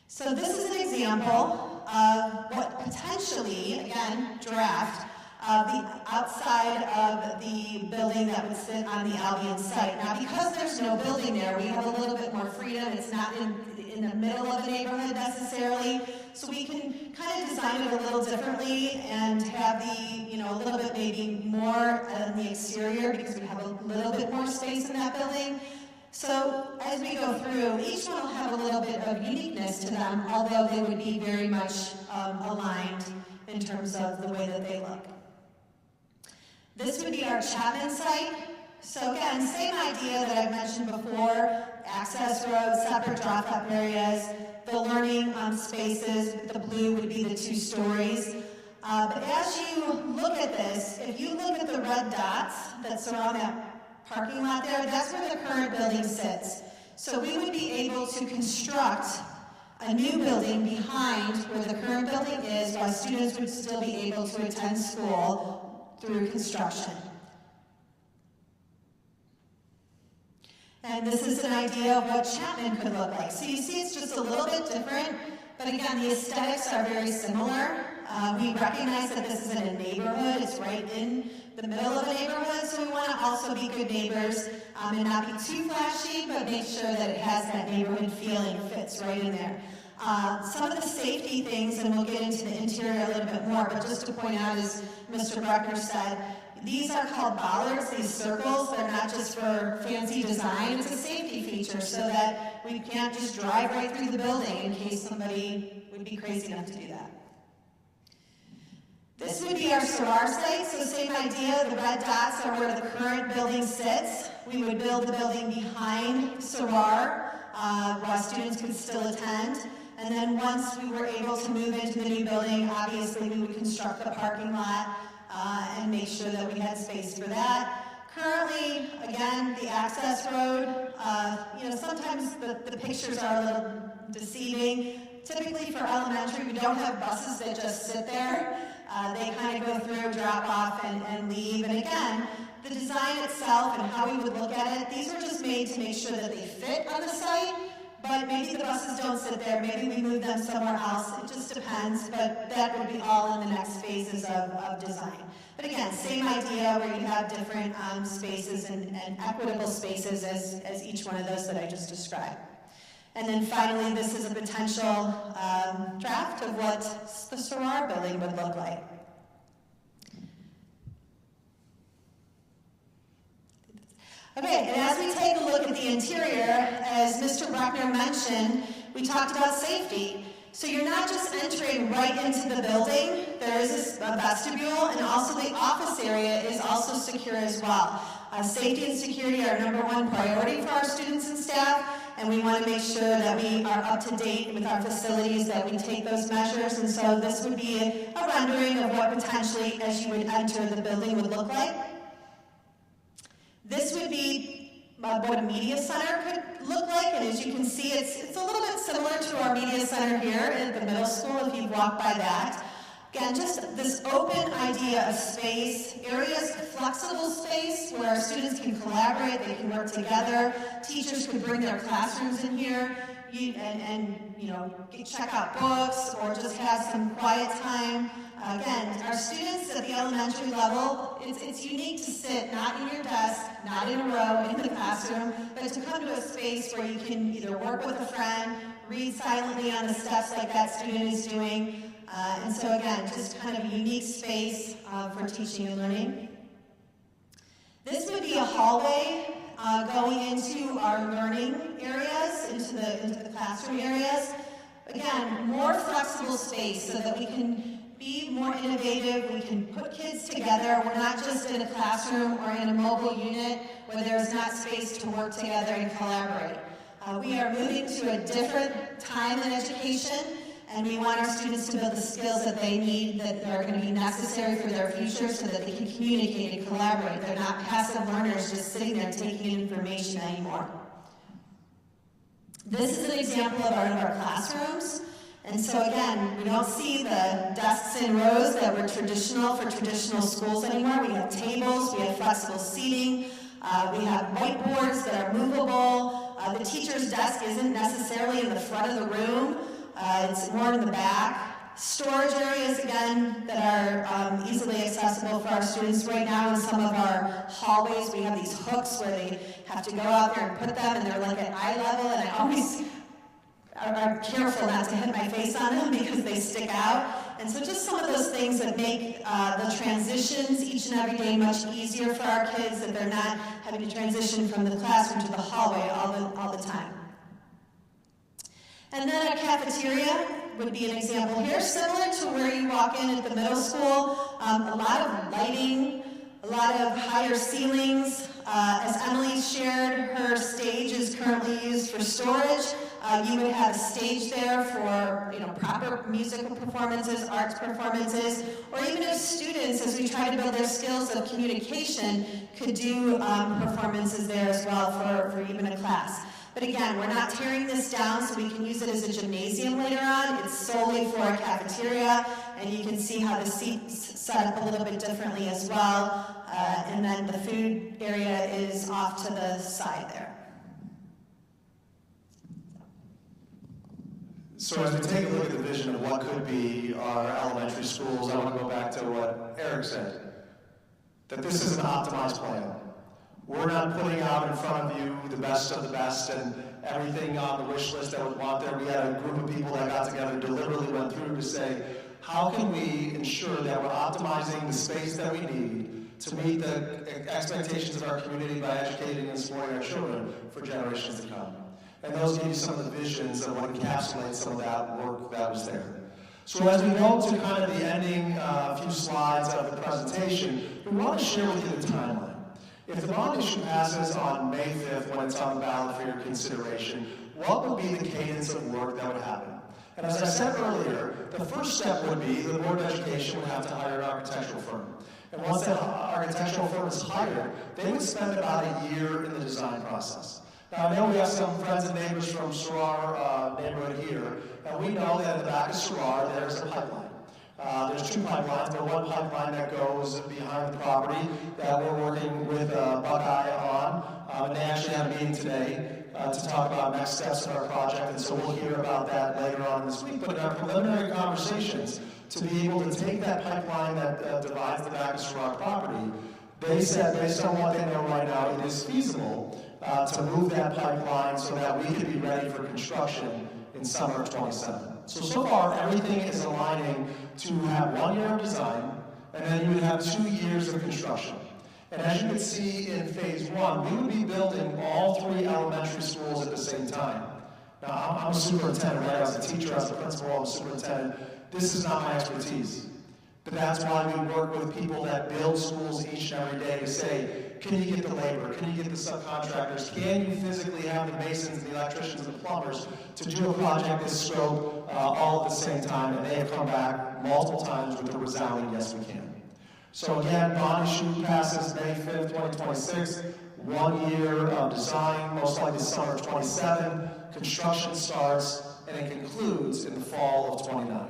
So this is an example of what potentially, again, draft, the outside of the building that would sit on the Albion site. Now, because there's no building there, we have a little bit more freedom. It's not in the middle of a neighborhood necessarily, so we can kind of design it a little differently and have the, a little bit maybe more on the exterior because we have a little bit more space in that building. So as we go through, each one will have a little bit of uniqueness to them, although they would be very much aligned in terms of the way that they look. This would be our Chapman site. So again, same idea that I've mentioned before, access roads, separate drop-off areas, the learning spaces, the blue would be the 2 stories. But as you look at this, if you look at the red dots that surround that parking lot there, that's where the current building sits. So we would be able to construct a new building behind where the current building is while students would still be able to attend school through construction. And this is an idea of what Chapman could look like. So you see it's just a little bit different, but again, the aesthetics are very similar. We recognize that this is in a neighborhood. It's right in the middle of a neighborhood, so we want to also be good neighbors and not be too flashy, but make sure that it has that neighborhood feeling, fits right in there. Some of the safety things, and we'll get into the interior a little bit more, but just to point out, as Mr. Brecker said, these are called bollards, these circles. They're not just for fancy design. It's a safety feature so that we can't just drive right through the building in case somebody would be crazy enough to do that. This would be our Sarar site, so same idea. The red dots are where the current building sits. We would build the building behind Sarar while students could still attend. And then once we were able to move into the new building, obviously we would construct the parking lot and make sure that we had space for that. Currently, again, the access road, sometimes the pictures are a little deceiving. Typically for elementary, we don't have buses that just sit there. They kind of go through, drop off, and leave. And again, the design itself and how we would look at it, these are just made to make sure that they fit on the site. But maybe the buses don't sit there. Maybe we move them somewhere else. It just depends. But that would be all in the next phases of design. But again, same idea where you have different spaces and equitable spaces as each one of those that I just described. And then finally, this is a potential draft of what the Sarar building would look like. Okay, and as we take a look at the interior, as Mr. Bruckner mentioned, we talked about safety. So you're not just entering right into the building. There is a vestibule, and also the office area is also secure as well. Safety and security are number one priority for our students and staff, and we want to make sure that we are up to date with our facilities, that we take those measures. And so this would be a rendering of what potentially, as you would enter the building, would look like. This would be what a media center could look like, and as you can see, it's a little bit similar to our media center here at the middle school if you walk by that. Again, just this open idea of space, areas, flexible space where our students can collaborate, they can work together, teachers could bring their classrooms in here and check out books or just have some quiet time. Again, our students at the elementary level, it's unique to sit not in your desk, not in a row in the classroom, but to come to a space where you can either work with a friend, read silently on the steps like that student is doing. And so again, just kind of a unique space for teaching and learning. This would be a hallway going into our learning areas, into the classroom areas. Again, more flexible space so that we can be more innovative, we can put kids together. We're not just in a classroom or in a mobile unit where there's not space to work together and collaborate. We are moving to a different time in education, and we want our students to build the skills that they need, that are going to be necessary for their future so that they can communicate and collaborate. They're not passive learners just sitting there taking in information anymore. This is an example of one of our classrooms. And so again, we don't see the desks in rows that were traditional for traditional schools anymore. We have tables, we have flexible seating, we have whiteboards that are movable. The teacher's desk isn't necessarily in the front of the room. It's more in the back. Storage areas, again, that are easily accessible for our students. Right now in some of our hallways, we have these hooks where they have to go out there and put them, and they're like at eye level, and I always I'm careful not to hit my face on them because they stick out. And so just some of those things that make the transitions each and every day much easier for our kids, that they're not having to transition from the classroom to the hallway all the time. And then a cafeteria would be an example here, similar to where you walk in at the middle school. A lot of lighting, a lot of higher ceilings. As Emily shared, her stage is currently used for storage. You would have a stage there for proper musical performances, arts performances, or even if students, as we try to build their skills of communication, could do performances there as well for even a class. But again, we're not tearing this down so we can use it as a gymnasium later on. It's solely for a cafeteria, and you can see how the seats set up a little bit differently as well. And then the food area is off to the side there. So as we take a look at the vision of what could be our elementary schools, I want to go back to what Eric said, that this is an optimized plan. We're not putting out in front of you the best of the best and everything on the wish list that we want there. We had a group of people that got together, deliberately went through to say, how can we ensure that we're optimizing the space that we need to meet the expectations of our community by educating and supporting our children for generations to come. And those give you some of the visions of what encapsulates some of that work that was there. So as we go to kind of the ending few slides of the presentation, we want to share with you the timeline. If the bond issue passes on May 5th when it's on the ballot for your consideration, what would be the cadence of work that would happen? And as I said earlier, the first step would be the Board of Education would have to hire an architectural firm. And once that architectural firm is hired, they would spend about a year in the design process. Now, I know we have some friends and neighbors from Sarar neighborhood here, and we know that in the back of Sarar, there's a pipeline. There's two pipelines, but one pipeline that goes behind the property that we're working with Buckeye on. And they actually had a meeting today to talk about next steps in our project, and so we'll hear about that later on this week. But in our preliminary conversations, to be able to take that pipeline that divides the back of Sarar property, they said, based on what they know right now, it is feasible to move that pipeline so that we could be ready for construction in summer of 27. So far, everything is aligning to have 1 year of design, and then you would have 2 years of construction. And as you can see in phase 1, we would be building all 3 elementary schools at the same time. Now, I'm a superintendent, right? I was a teacher, I was a principal, I was a superintendent. This is not my expertise. But that's why we work with people that build schools each and every day to say, can you get the labor? Can you get the subcontractors? Can you physically have the masons, the electricians, and the plumbers to do a project this scope all at the same time? And they have come back multiple times with a resounding yes, we can. So again, bond issue passes May 5th, 2026. 1 year of design, most likely summer of 27, construction starts, and it concludes in the fall of 29.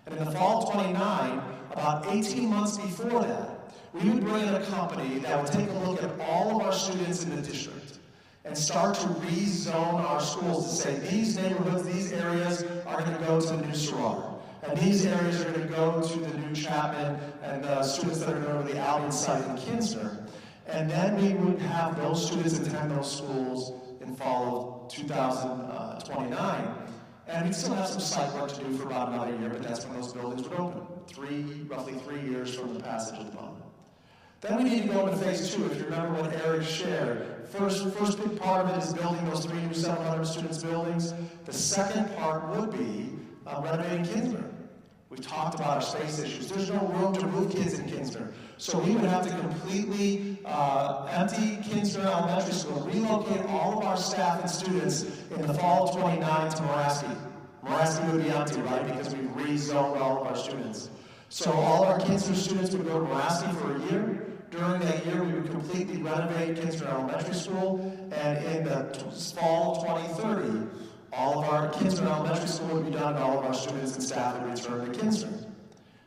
And in the fall of 29, about 18 months before that, we would bring in a company that would take a look at all of our students in the district and start to rezone our schools to say these neighborhoods, these areas are going to go to the new Soror. And these areas are going to go to the new Chapman and the students that are going to go to the Albion site in Kinsner. And then we would have those students attend those schools in fall of 2029. And we'd still have some site work to do for about another year, but that's when those buildings would open, roughly 3 years from the passage of the bond. Then we need to go into phase 2. If you remember what Eric shared, first big part of it is building those 3 new 700 students buildings. The second part would be renovating Kinsner. We've talked about our space issues. There's no room to move kids in Kinsner. So we would have to completely empty Kinsner Elementary School, relocate all of our staff and students in the fall of 29 to Moraski. Moraski would be empty, right, because we've rezoned all of our students. So all of our Kinsner students would go to Moraski for a year. During that year, we would completely renovate Kinsner Elementary School, and in the fall of 2030, all of our Kinsner Elementary School would be done, and all of our students and staff would return to Kinsner.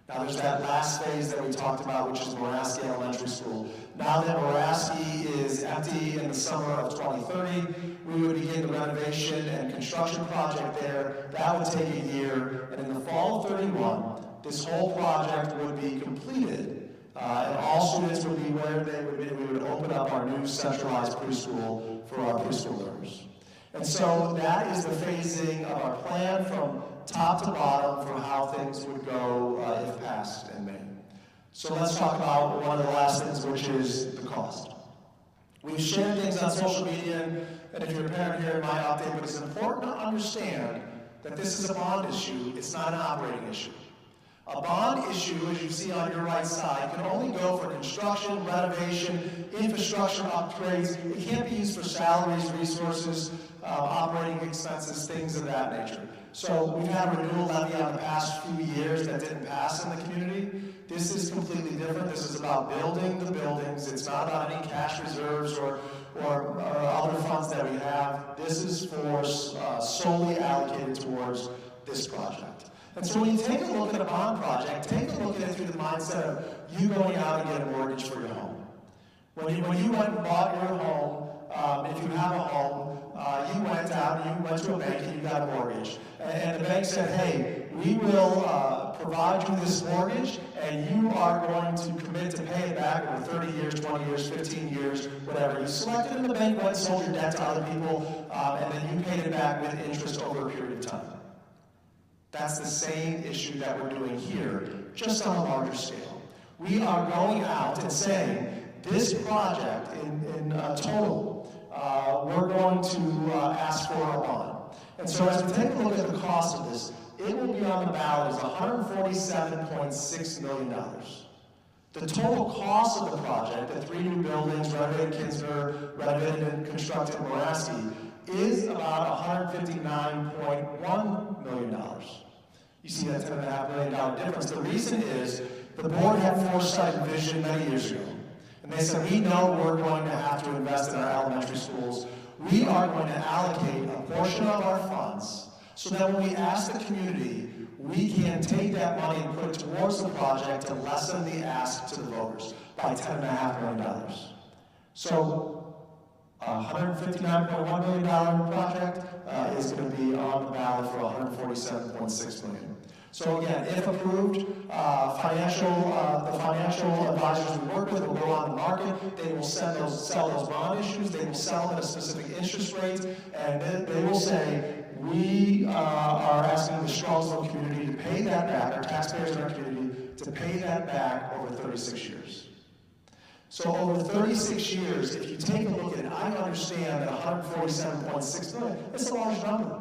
Now there's that last phase that we talked about, which is Moraski Elementary School. Now that Moraski is empty in the summer of 2030, we would begin the renovation and construction project there. That would take a year, and in the fall of 31, this whole project would be completed, and all students would be where they would be. We would open up our new centralized preschool for our preschool learners. And so that is the phasing of our plan from top to bottom for how things would go if passed in May. So let's talk about one of the last things, which is the cost. We've shared things on social media, and if you're a parent here, it might update, but it's important to understand that this is a bond issue, it's not an operating issue. A bond issue, as you see on your right side, can only go for construction, renovation, infrastructure upgrades. It can't be used for salaries, resources, operating expenses, things of that nature. So we've had a renewal levy on the past few years that didn't pass in the community. This is completely different. This is about building the buildings. It's not about any cash reserves or other funds that we have. This is for solely allocated towards this project. And so when you take a look at a bond project, take a look at it through the mindset of you going out and getting a mortgage for your home. When you went and bought your home, if you have a home, you went out and you went to a bank and you got a mortgage. And the bank said, hey, we will provide you this mortgage and you are going to commit to pay it back over 30 years, 20 years, 15 years, whatever. You selected and the bank went and sold your debt to other people and then you paid it back with interest over a period of time. That's the same issue that we're doing here, just on a larger scale. We are going out and saying, this project in total, we're going to ask for a bond. And so as we take a look at the cost of this, it will be on the ballot as $147.6 million. The total cost of the project, the 3 new buildings, renovated Kinsner, renovated and constructed Moraski, is about $159.1 million. You see that $10.5 million difference. The reason is the board had foresight and vision many years ago. And they said, we know we're going to have to invest in our elementary schools. We are going to allocate a portion of our funds so that when we ask the community, we can take that money and put it towards the project to lessen the ask to the voters by $10.5 million. So $159.1 million project is going to be on the ballot for $147.6 million. So again, if approved, the financial advisors we work with will go on the market. They will sell those bond issues. They will sell them at a specific interest rate, and then they will say, we are asking the Strongsville community to pay that back, our taxpayers in our community, to pay that back over 36 years. So over 36 years, if you take a look at it, I understand that $147.6 million, it's a large number.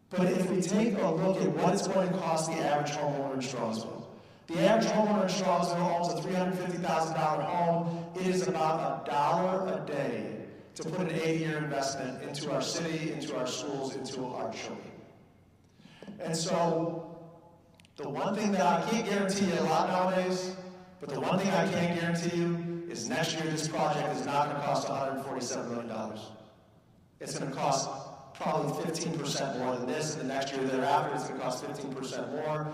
But if we take a look at what it's going to cost the average homeowner in Strongsville, the average homeowner in Strongsville owns a $350,000 home. It is about $1 a day to put an 80-year investment into our city, into our schools, into our children. And so the one thing that I can't guarantee you a lot nowadays, but the one thing I can guarantee you is next year this project is not going to cost $147 million. It's going to cost probably 15% more than this, and the next year thereafter it's going to cost 15% more.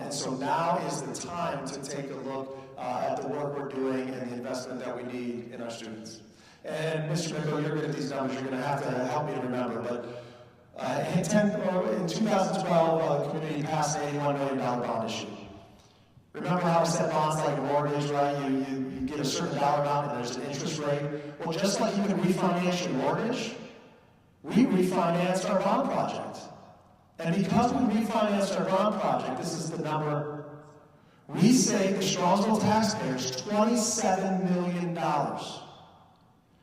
And so now is the time to take a look at the work we're doing and the investment that we need in our students. And Mr. Mickel, you're good at these numbers, you're going to have to help me to remember, but in 2012, the community passed an $81 million bond issue. Remember how I said bonds like a mortgage, right? You get a certain dollar amount and there's an interest rate. Well, just like you can refinance your mortgage, we refinanced our bond project. And because we refinanced our bond project, this is the number, we saved the Strongsville taxpayers $27 million.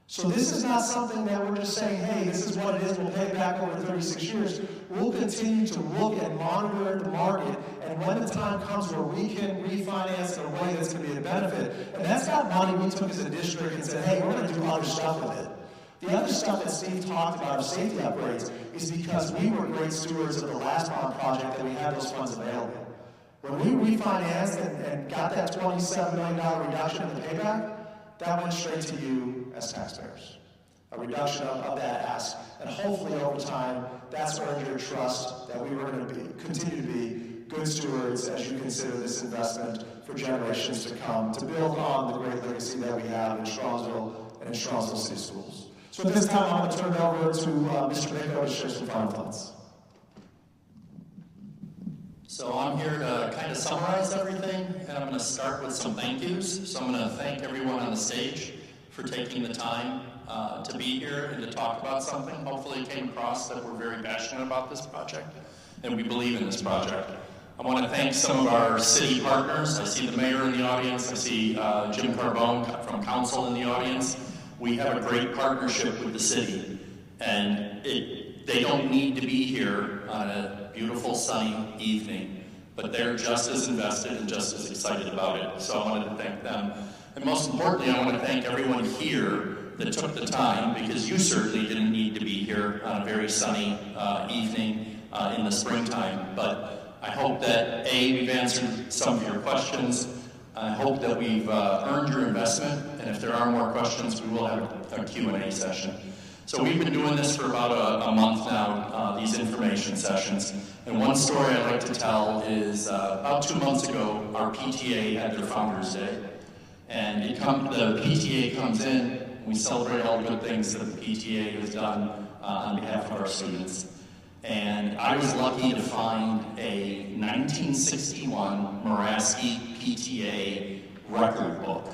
So this is not something that we're just saying, hey, this is what it is, we'll pay it back over 36 years. We'll continue to look and monitor the market, and when the time comes where we can refinance in a way that's going to be a benefit, and that's not money we took as a district and said, hey, we're going to do other stuff with it. The other stuff that Steve talked about of safety upgrades is because we were great stewards of the last bond project that we had those funds available. When we refinanced and got that $27 million reduction in the payback, that went straight to you as taxpayers. A reduction of that ask. And hopefully over time, that's earned your trust that we were going to continue to be good stewards as you consider this investment for generations to come, to build on the great legacy that we have in Strongsville and in Strongsville City Schools. So at this time, I'm going to turn it over to Mr. Mickel to share some final thoughts. So I'm here to kind of summarize everything, and I'm going to start with some thank yous. So I'm going to thank everyone on the stage for taking the time to be here and to talk about something. Hopefully it came across that we're very passionate about this project, and we believe in this project. I want to thank some of our city partners. I see the mayor in the audience. I see Jim Carbone from council in the audience. We have a great partnership with the city, and they don't need to be here on a beautiful sunny evening, but they're just as invested and just as excited about it. So I wanted to thank them. And most importantly, I want to thank everyone here that took the time, because you certainly didn't need to be here on a very sunny evening in the springtime. But I hope that, A, we've answered some of your questions. I hope that we've earned your investment, and if there are more questions, we will have a Q&A session. So we've been doing this for about a month now, these information sessions. And one story I'd like to tell is about 2 months ago, our PTA had their Founders Day. And the PTA comes in, we celebrate all the good things that the PTA has done on behalf of our students. And I was lucky to find a 1961 Moraski PTA record book.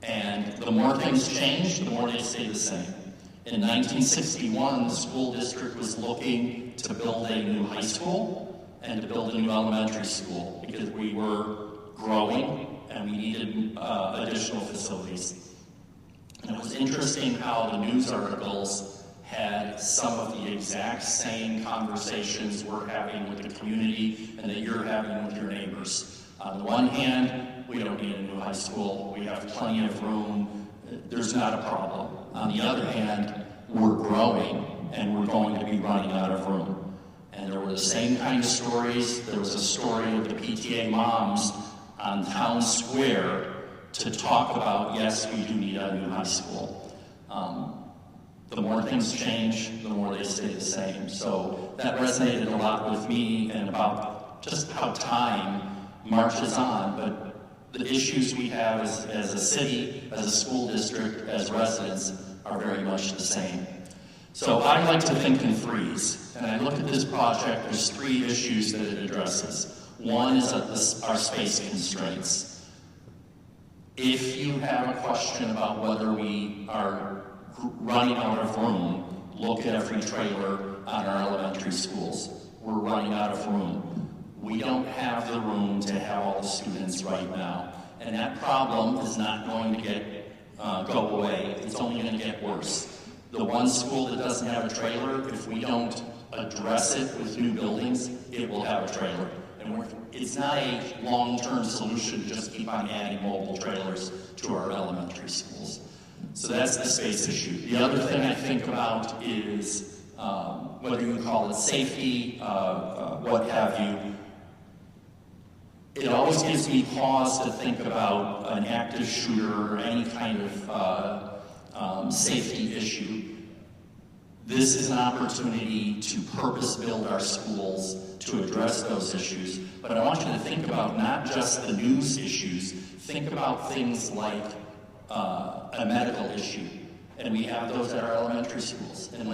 And the more things change, the more they stay the same. In 1961, the school district was looking to build a new high school and to build a new elementary school because we were growing and we needed additional facilities. And it was interesting how the news articles had some of the exact same conversations we're having with the community and that you're having with your neighbors. On the one hand, we don't need a new high school. We have plenty of room. There's not a problem. On the other hand, we're growing and we're going to be running out of room. And there were the same kind of stories. There was a story of the PTA moms on Town Square to talk about, yes, we do need a new high school. The more things change, the more they stay the same. So that resonated a lot with me and about just how time marches on, but the issues we have as a city, as a school district, as residents are very much the same. So I like to think in threes, and I look at this project, there's 3 issues that it addresses. One is our space constraints. If you have a question about whether we are running out of room, look at every trailer on our elementary schools. We're running out of room. We don't have the room to have all the students right now. And that problem is not going to go away. It's only going to get worse. The one school that doesn't have a trailer, if we don't address it with new buildings, it will have a trailer. And it's not a long-term solution to just keep on adding mobile trailers to our elementary schools. So that's the space issue. The other thing I think about is whether you call it safety, what have you. it always gives me pause to think about an active shooter or any kind of safety issue. This is an opportunity to purpose build our schools to address those issues, but I want you to think about not just the news issues, think about things like a medical issue, and we have those at our elementary schools. And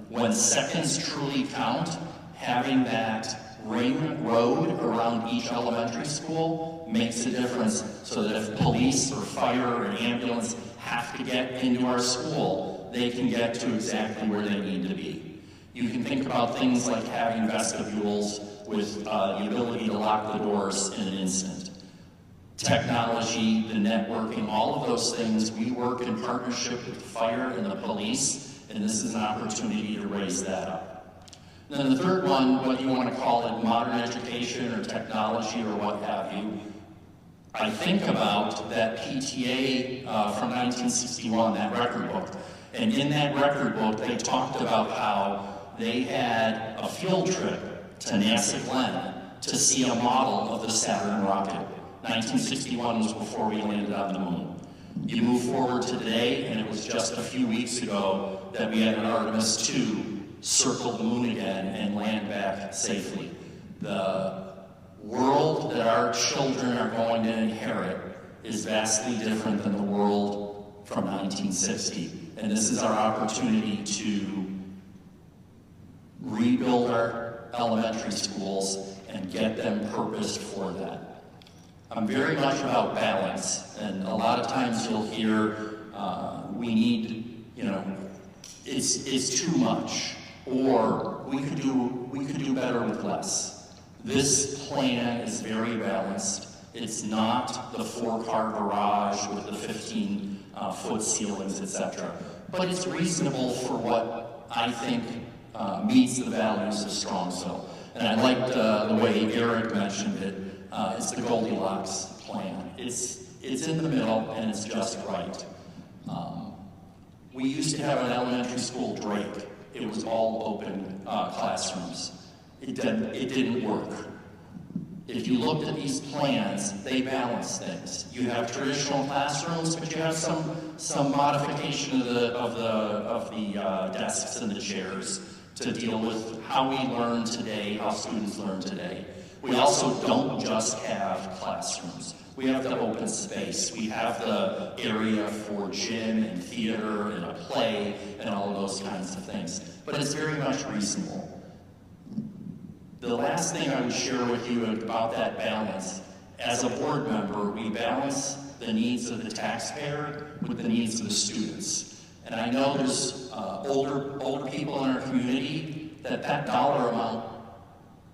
when seconds truly count, having that ring road around each elementary school makes a difference, so that if police or fire or an ambulance have to get into our school, they can get to exactly where they need to be. You can think about things like having vestibules with the ability to lock the doors in an instant. Technology, the networking, all of those things, we work in partnership with the fire and the police, and this is an opportunity to raise that up. And then the third one, whether you want to call it modern education or technology or what have you, I think about that PTA from 1961, that record book. And in that record book, they talked about how they had a field trip to NASA Glenn to see a model of the Saturn rocket. 1961 was before we landed on the moon. You move forward to today, and it was just a few weeks ago that we had an Artemis II circle the moon again and land back safely. The world that our children are going to inherit is vastly different than the world from 1960. And this is our opportunity to rebuild our elementary schools and get them purposed for that. I'm very much about balance, and a lot of times you'll hear we need, it's too much, or we could do better with less. This plan is very balanced. It's not the 4-car garage with the 15-foot ceilings, etc. But it's reasonable for what I think meets the values of Strongsville. And I liked the way Eric mentioned it. It's the Goldilocks plan. It's in the middle, and it's just right. We used to have an elementary school, Drake. It was all open classrooms. It didn't work. If you looked at these plans, they balance things. You have traditional classrooms, but you have some modification of the desks and the chairs to deal with how we learn today, how students learn today. We also don't just have classrooms. We have the open space. We have the area for gym and theater and a play and all of those kinds of things. But it's very much reasonable. The last thing I would share with you about that balance, as a board member, we balance the needs of the taxpayer with the needs of the students. And I know there's older people in our community that dollar amount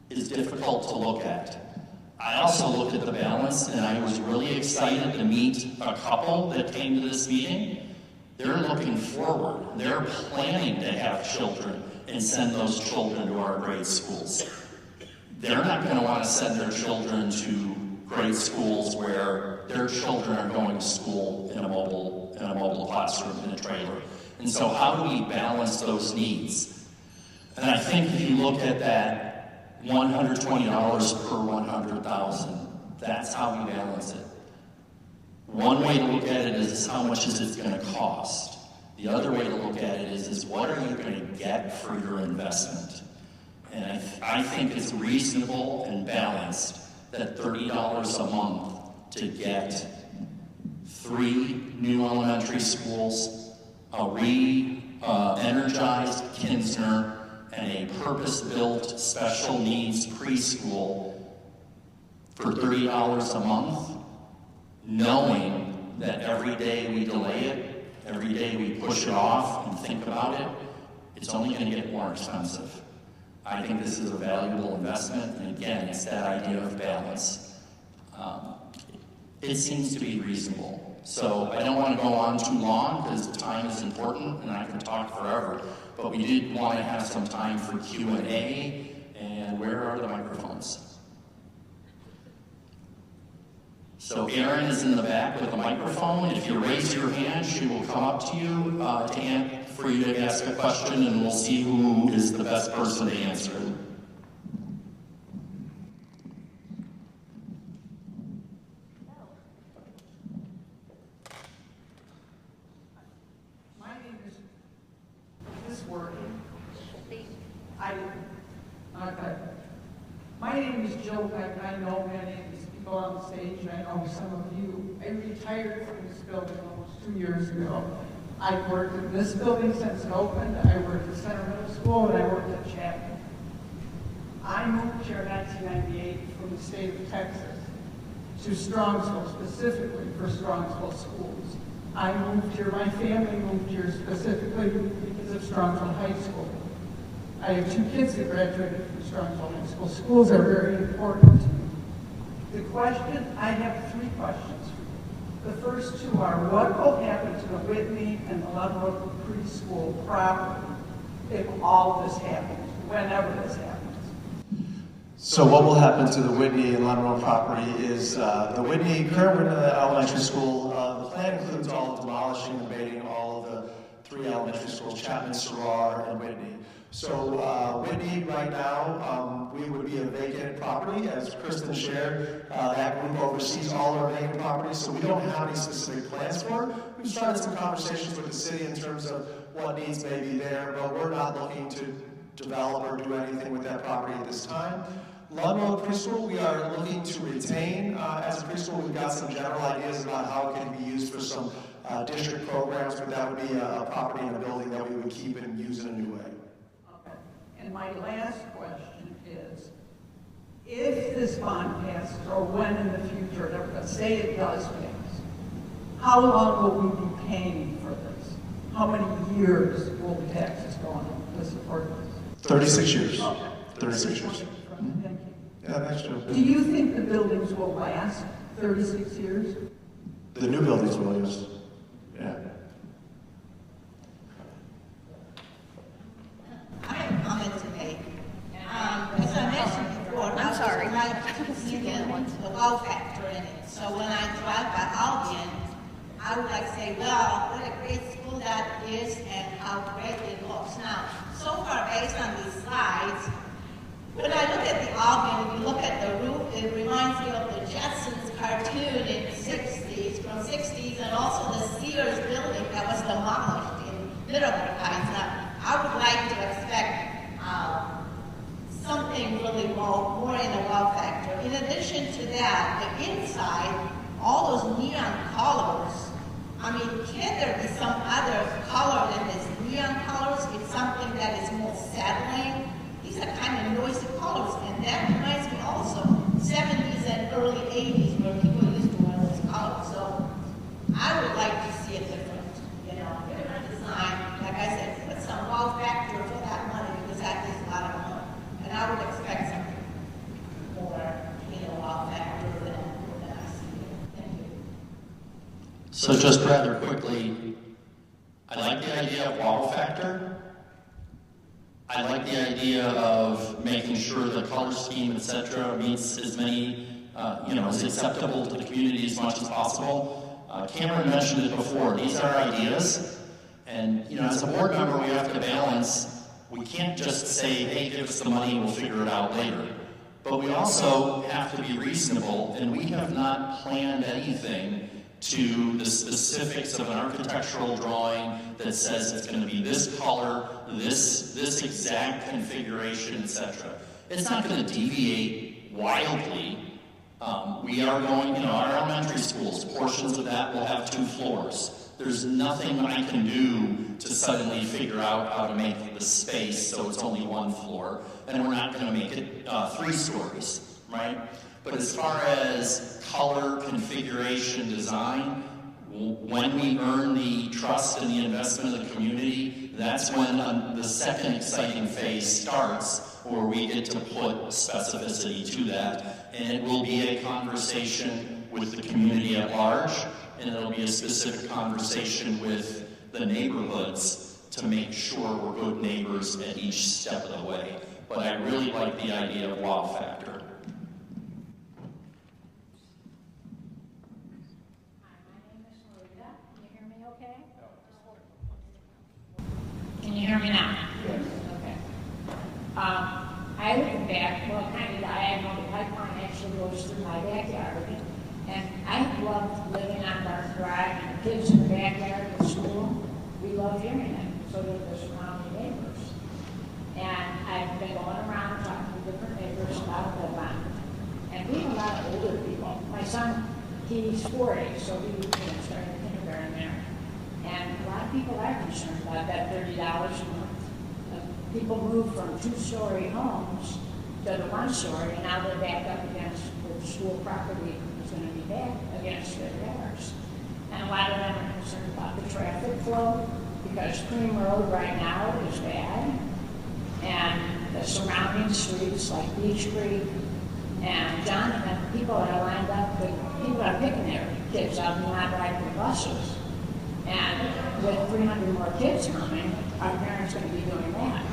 is difficult to look at. I also looked at the balance, and I was really excited to meet a couple that came to this meeting. They're looking forward. They're planning to have children and send those children to our grade schools. They're not going to want to send their children to grade schools where their children are going to school in a mobile classroom in a trailer. And so how do we balance those needs? And I think if you look at that $120 per 100,000, that's how we balance it. One way to look at it is how much is it going to cost. The other way to look at it is what are you going to get for your investment? And I think it's reasonable and balanced that $30 a month to get 3 new elementary schools, a re-energized Kinsner, and a purpose-built special needs preschool for $30 a month, knowing that every day we delay it, every day we push it off and think about it, it's only going to get more expensive. I think this is a valuable investment, and again, it's that idea of balance. It seems to be reasonable. So I don't want to go on too long because time is important and I can talk forever, but we did want to have some time for Q&A, and where are the microphones? So Erin is in the back with a microphone. If you raise your hand, she will come up to you for you to ask a question, and we'll see who is the best person to answer it. Okay. My name is Jill Beck. I know many of these people on the stage. I know some of you. I retired from this building almost 2 years ago. I've worked in this building since it opened. I worked at Center Middle School, and I worked at Chapman. I moved here in 1998 from the state of Texas to Strongsville, specifically for Strongsville schools. I moved here, my family moved here specifically because of Strongsville High School. I have 2 kids that graduated from Strongsville High School. Schools are very important to me. The question, I have 3 questions for you. The first 2 are, what will happen to the Whitney and the Leavenworth preschool property if all this happens, whenever this happens? So what will happen to the Whitney and Leavenworth property is the current Whitney Elementary School, the plan includes all of demolishing and abating all of the 3 elementary schools, Chapman, Soror, and Whitney. So Whitney right now, we would be a vacant property, as Kristen shared. That group oversees all our vacant properties, so we don't have any specific plans for it. We've started some conversations with the city in terms of what needs may be there, but we're not looking to develop or do anything with that property at this time. Ludlow Preschool, we are looking to retain as a preschool. We've got some general ideas about how it can be used for some district programs, but that would be a property in a building that we would keep and use in a new way. Okay. And my last question is, if this bond passes, or when in the future, let's say it does pass, how long will we be paying for this? How many years will the taxes go on to support this? 36 years. Okay. 36 years. Thank you. Yeah, that's true. Do you think the buildings will last 36 years? The new buildings will, yes. Yeah. I have a comment to make. As I mentioned before, I'm sorry, the wow factor in it. So when I drive by Albion, I would like to say, well, what a great school that is and how great it looks. Now, so far based on these slides, when I look at the Albion, if you look at the roof, it reminds me of the Jetsons cartoon in the 60s, from 60s, and also the Sears building that was demolished in Middleburg Heights. Now, I would like to expect something really more in the wow factor. In addition to that, the inside, all those neon colors, I mean, can there be some other color than this neon colors? It's something that is more settling. These are kind of noisy colors, and that reminds me also 70s and early 80s where people used to wear those colors. So I would like to see a different, different design. Like I said, put some wow factor for that money because that is a lot of money. And I would expect something more, wow factor than I see here. Thank you. So just rather quickly, I like the idea of wow factor. I like the idea of making sure the color scheme, etc., meets as many, is acceptable to the community as much as possible. Cameron mentioned it before. These are ideas, and as a board member, we have to balance. We can't just say, "Hey, give us the money, we'll figure it out later." But we also have to be reasonable, and we have not planned anything to the specifics of an architectural drawing that says it's going to be this color, this exact configuration, etc. It's not going to deviate wildly. We are going, our elementary schools, portions of that will have 2 floors. There's nothing I can do to suddenly figure out how to make the space so it's only 1 floor, and we're not going to make it 3 stories, right? But as far as color, configuration, design, when we earn the trust and the investment of the community, that's when the second exciting phase starts, where we get to put specificity to that. And it will be a conversation with the community at large, and it'll be a specific conversation with the neighborhoods to make sure we're good neighbors at each step of the way. But I really like the idea of wow factor. Can you hear me now? Yes. Okay. I live back, kind of diagonal. The pipeline actually goes through my backyard. And I loved living on Barton Drive, and the kids in the backyard of school. We loved hearing it, so did the surrounding neighbors. And I've lot of them on. And we have a lot of older people. My son, he's 40, so he started kindergarten there. And a lot of people are concerned about that $30 a month. People move from 2-story homes to the 1-story, and now they're back up against the school property is going to be back against their yards. And a lot of them are concerned about the traffic flow, because Cream Road right now is bad, and the surrounding streets like Beach Creek and Jonathan, people are lined up, people are picking their kids up and not riding the buses. And with 300 more kids coming, our parents are going to be doing that.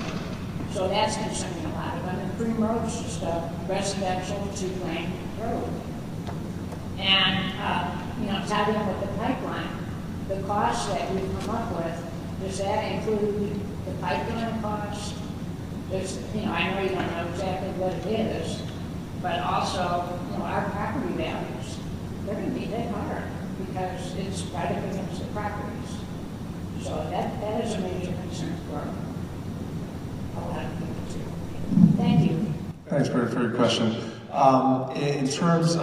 So that's concerning a lot of them. And Cream Road is just a residential 2-lane road. And, tied in with the pipeline, the cost that we've come up with, does that include the pipeline cost? There's, I know you don't know exactly what it is, but also, our property values, they're going to be hit hard because it's right up against the properties. So that is a major concern for a lot of people too. Thank you. Thanks for your question. In terms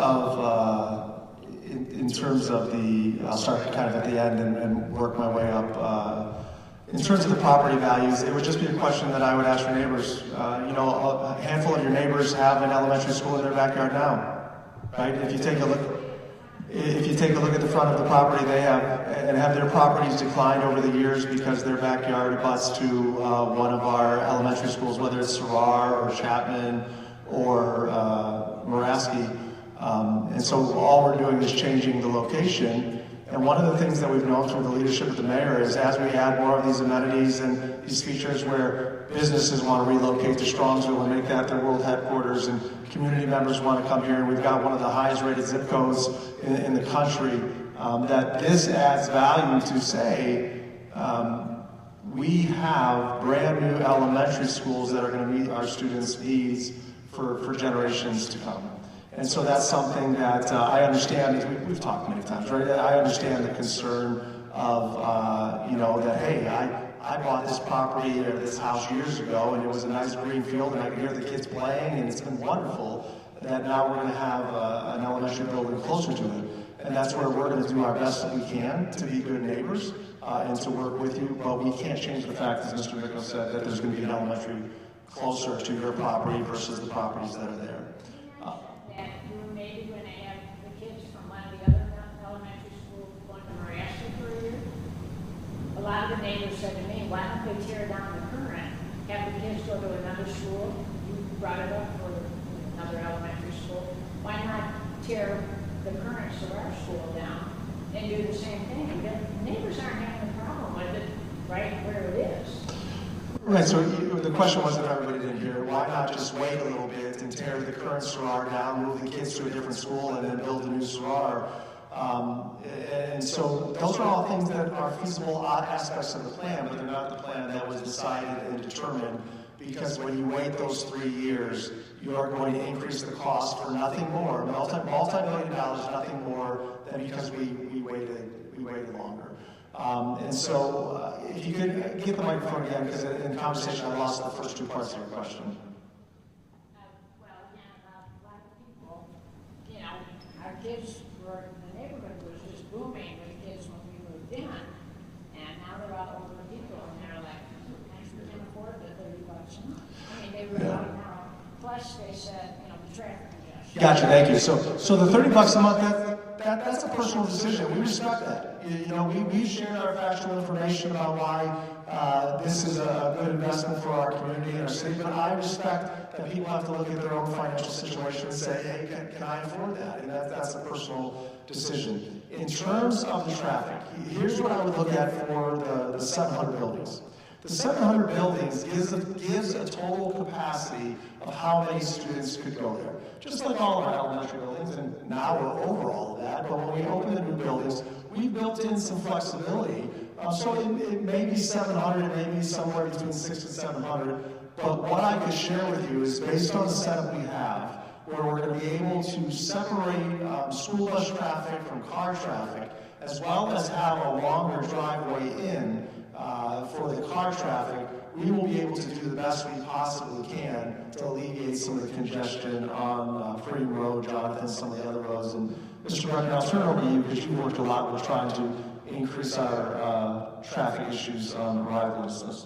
of the, I'll start kind of at the end and work my way up. In terms of the property values, it would just be a question that I would ask your neighbors. A handful of your neighbors have an elementary school in their backyard now, right? If you take a look at the front of the property, they have their properties declined over the years because their backyard abuts to one of our elementary schools, whether it's Farrar or Chapman or Moraski. And so all we're doing is changing the location. And one of the things that we've known through the leadership of the mayor is as we add more of these amenities and these features where businesses want to relocate to Strongsville and make that their world headquarters, and community members want to come here, and we've got one of the highest rated zip codes in the country, that this adds value to say, we have brand new elementary schools that are going to meet our students' needs for generations to come. And so that's something that I understand, we've talked many times, right? I understand the concern of, that, hey, I bought this property or this house years ago, and it was a nice green field, and I could hear the kids playing, and it's been wonderful that now we're going to have an elementary building closer to it. And that's where we're going to do our best that we can to be good neighbors and to work with you, but we can't change the fact, as Mr. Mickel said, that there's going to be an elementary closer to your property versus the properties that are there. That you maybe when they have the kids from one of the other elementary schools going to Moraski for a year, a lot of the neighbors said to me, why don't they tear down the current, have the kids go to another school? You brought it up for another elementary school. Why not tear the current Sarah school down and do the same thing? The neighbors aren't having a problem with it right where it is. Right, so the question was, if everybody didn't hear, why not just wait a little bit and tear the current Sarah down, move the kids to a different school, and then build a new Sarah? And so those are all things that are feasible aspects of the plan, but they're not the plan that was decided and determined, because when you wait those 3 years, you are going to increase the cost for nothing more, multi-million dollars, nothing more than because we waited longer. And so, if you could get the microphone again, because in the conversation I lost the first two parts of your question. A lot of people, our kids the neighborhood was just booming with kids when we moved in, and now they're all older people, and they're like, we can afford the $30 a month. I mean, they were out now. Plus, they said, the traffic congestion. Gotcha, thank you. So the $30 a month, that's a personal decision. We respect that. We shared our factual information about why this is a good investment for our community and our city, but I respect that people have to look at their own financial situation and say, hey, can I afford that? And that's a personal decision. In terms of the traffic, here's what I would look at for the 700 buildings. The 700 buildings gives a total capacity of how many students could go there. Just like all of our elementary buildings, and now we're over all of that, but when we open the new buildings, we built in some flexibility. So it may be 700, it may be somewhere between 600 and 700, but what I could share with you is based on the setup we have, where we're going to be able to separate school bus traffic from car traffic, as well as have a longer driveway in for the car traffic, we will be able to do the best we possibly can to alleviate some of the congestion on Freedom Road, Jonathan, some of the other roads. And Mr. Bruckner, I'll turn it over to you because you worked a lot with trying to increase our traffic issues on arrival distance.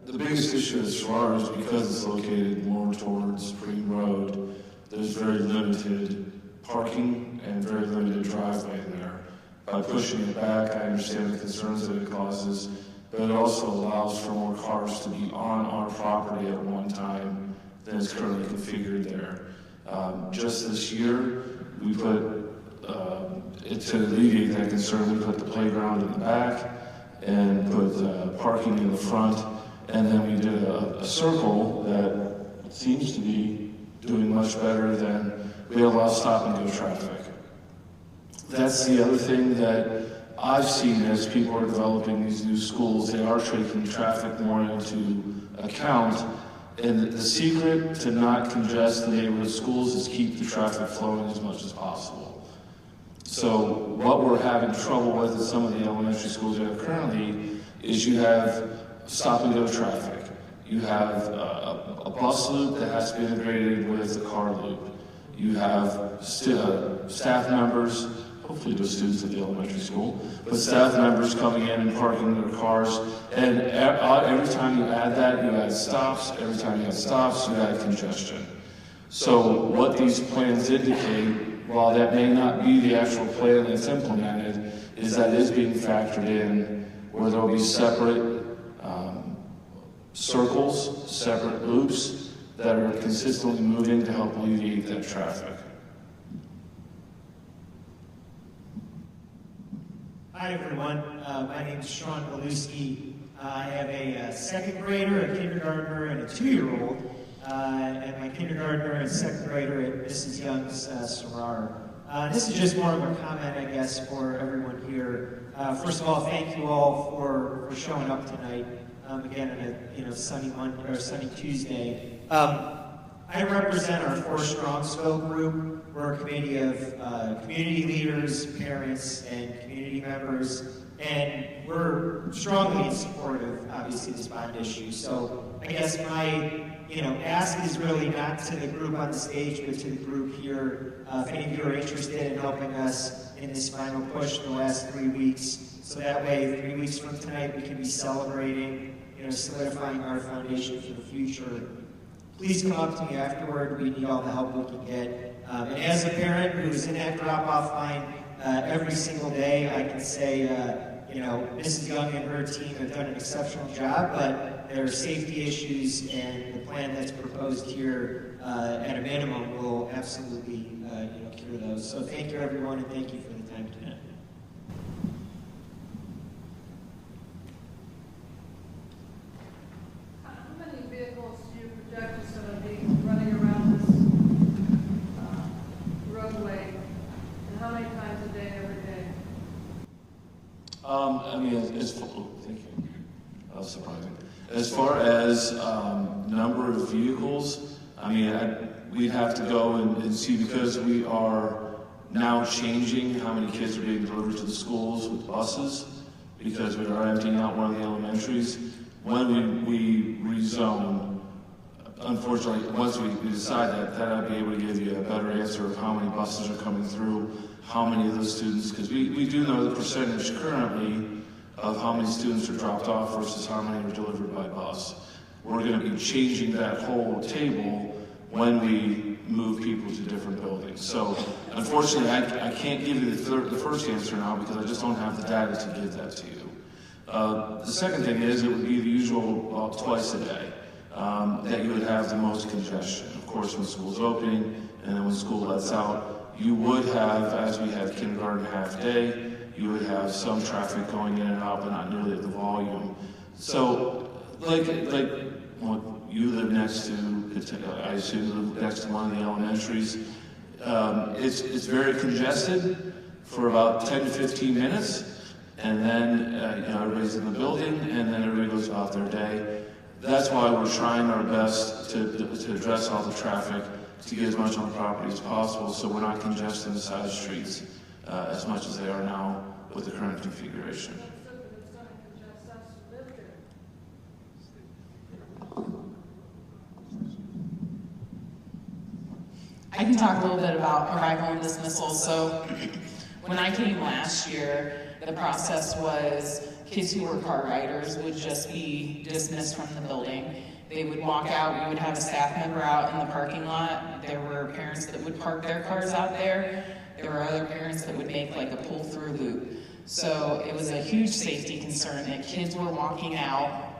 The biggest issue as far as because it's located more towards Freedom Road, there's very limited parking and very limited driveway there. By pushing it back, I understand the concerns that it causes, but it also allows for more cars to be on our property at one time than is currently configured there. Just this year, we put, to alleviate that concern, we put the playground in the back and put parking in the front, and then we did a circle that seems to be doing much better than we allow stop and go traffic. That's the other thing that I've seen as people are developing these new schools. They are taking traffic more into account. And the secret to not congest the neighborhood schools is keep the traffic flowing as much as possible. So what we're having trouble with in some of the elementary schools we have currently is you have stop and go traffic. You have a bus loop that has to be integrated with a car loop. You have staff members, hopefully those students at the elementary school, but staff members coming in and parking their cars. And every time you add that, you add stops. Every time you add stops, you add congestion. So what these plans indicate, while that may not be the actual plan that's implemented, is that is being factored in where there will be separate circles, separate loops that are consistently moving to help alleviate that traffic. Hi everyone, my name is Sean Beluski. I have a second grader, a kindergartner, and a 2-year-old, and my kindergartner and second grader at Mrs. Young's soror. This is just more of a comment, I guess, for everyone here. First of all, thank you all for showing up tonight. Again, on a sunny Monday or sunny Tuesday. I represent our 4 Strongsville group. We're a committee of community leaders, parents, and community members, and we're strongly in support of, obviously, this bond issue. So I guess my ask is really not to the group on the stage, but to the group here. If any of you are interested in helping us in this final push the last 3 weeks, so that way 3 weeks from tonight we can be celebrating, solidifying our foundation for the future. Please come up to me afterward. We need all the help we can get. And as a parent who's in that drop-off line every single day, I can say, Mrs. Young and her team have done an exceptional job, but there are safety issues, and the plan that's proposed here, at a minimum, will absolutely cure those. So thank you, everyone, and thank you for the time tonight. Vehicles do you project is going to be running around this roadway, and how many times a day, every day? Thank you. That was surprising. As far as number of vehicles, we'd have to go and see, because we are now changing how many kids are being delivered to the schools with buses, because we are emptying out one of the elementaries. When we rezone, unfortunately, once we decide that I'd be able to give you a better answer of how many buses are coming through, how many of those students, because we do know the percentage currently of how many students are dropped off versus how many are delivered by bus. We're going to be changing that whole table when we move people to different buildings. So, unfortunately, I can't give you the first answer now because I just don't have the data to give that to you. The second thing is it would be the usual twice a day that you would have the most congestion. Of course, when school's opening and then when school lets out, you would have, as we have kindergarten half day, you would have some traffic going in and out, but not nearly at the volume. So, you live next to, I assume you live next to one of the elementaries. It's very congested for about 10 to 15 minutes. And then everybody's in the building, and then everybody goes about their day. That's why we're trying our best to address all the traffic, to get as much on the property as possible, so we're not congesting the side streets as much as they are now with the current configuration. I can talk a little bit about arrival and dismissal. So when I came last year, the process was kids who were car riders would just be dismissed from the building. They would walk out, we would have a staff member out in the parking lot. There were parents that would park their cars out there. There were other parents that would make like a pull-through loop. So it was a huge safety concern that kids were walking out,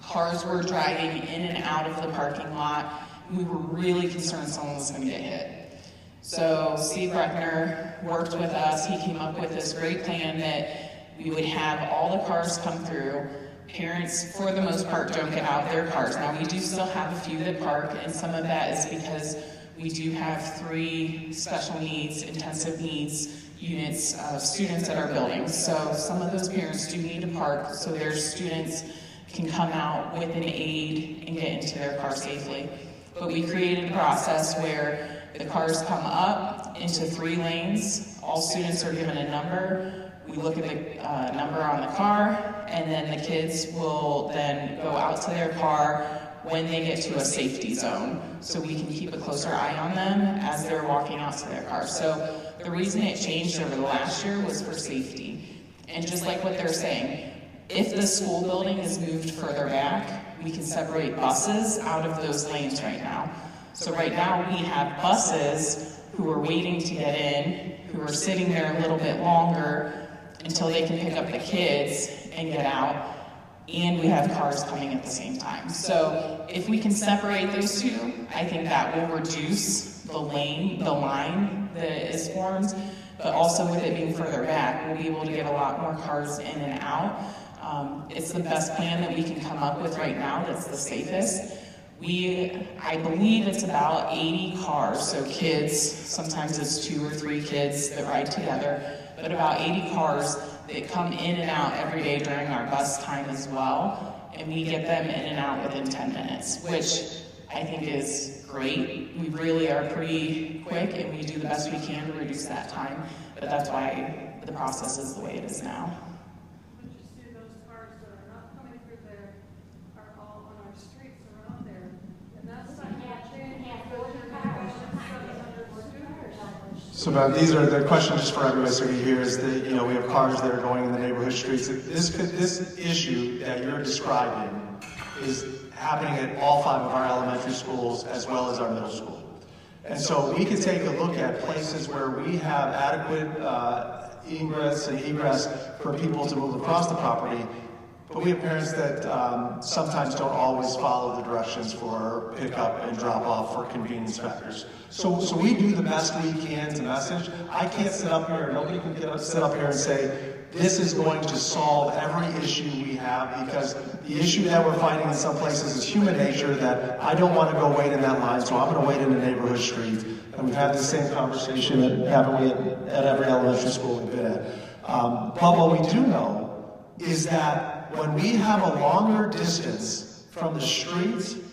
cars were driving in and out of the parking lot. We were really concerned someone was going to get hit. So Steve Bruckner worked with us. He came up with this great plan that we would have all the cars come through. Parents, for the most part, don't get out their cars. Now, we do still have a few that park, and some of that is because we do have 3 special needs, intensive needs units of students at our building. So some of those parents do need to park so their students can come out with an aid and get into their car safely. But we created a process where the cars come up into 3 lanes. All students are given a number. We look at the number on the car, and then the kids will then go out to their car when they get to a safety zone, so we can keep a closer eye on them as they're walking out to their car. So the reason it changed over the last year was for safety. And just like what they're saying, if the school building is moved further back, we can separate buses out of those lanes right now. So right now we have buses who are waiting to get in, who are sitting there a little bit longer until they can pick up the kids and get out, and we have cars coming at the same time. So if we can separate those two, I think that will reduce the line that is formed, but also with it being further back, we'll be able to get a lot more cars in and out. It's the best plan that we can come up with right now that's the safest. I believe it's about 80 cars, so kids, sometimes it's 2 or 3 kids that ride together, but about 80 cars that come in and out every day during our bus time as well, and we get them in and out within 10 minutes, which I think is great. We really are pretty quick, and we do the best we can to reduce that time, but that's why the process is the way it is now. But you see those cars that are not coming through there are all on our streets around there, and that's not going to change. So these are the questions just for everybody so you hear is that, we have cars that are going in the neighborhood streets. This issue that you're describing is happening at all 5 of our elementary schools as well as our middle school. And so we can take a look at places where we have adequate ingress and egress for people to move across the property, but we have parents that sometimes don't always follow the directions for pickup and drop off for convenience factors. So we do the best we can to message. I can't sit up here, nobody can sit up here and say, this is going to solve every issue we have, because the issue that we're finding in some places is human nature, that I don't want to go wait in that line, so I'm going to wait in the neighborhood street. And we've had the same conversation, haven't we, at every elementary school we've been at. But what we do know is that when we have a longer distance from the street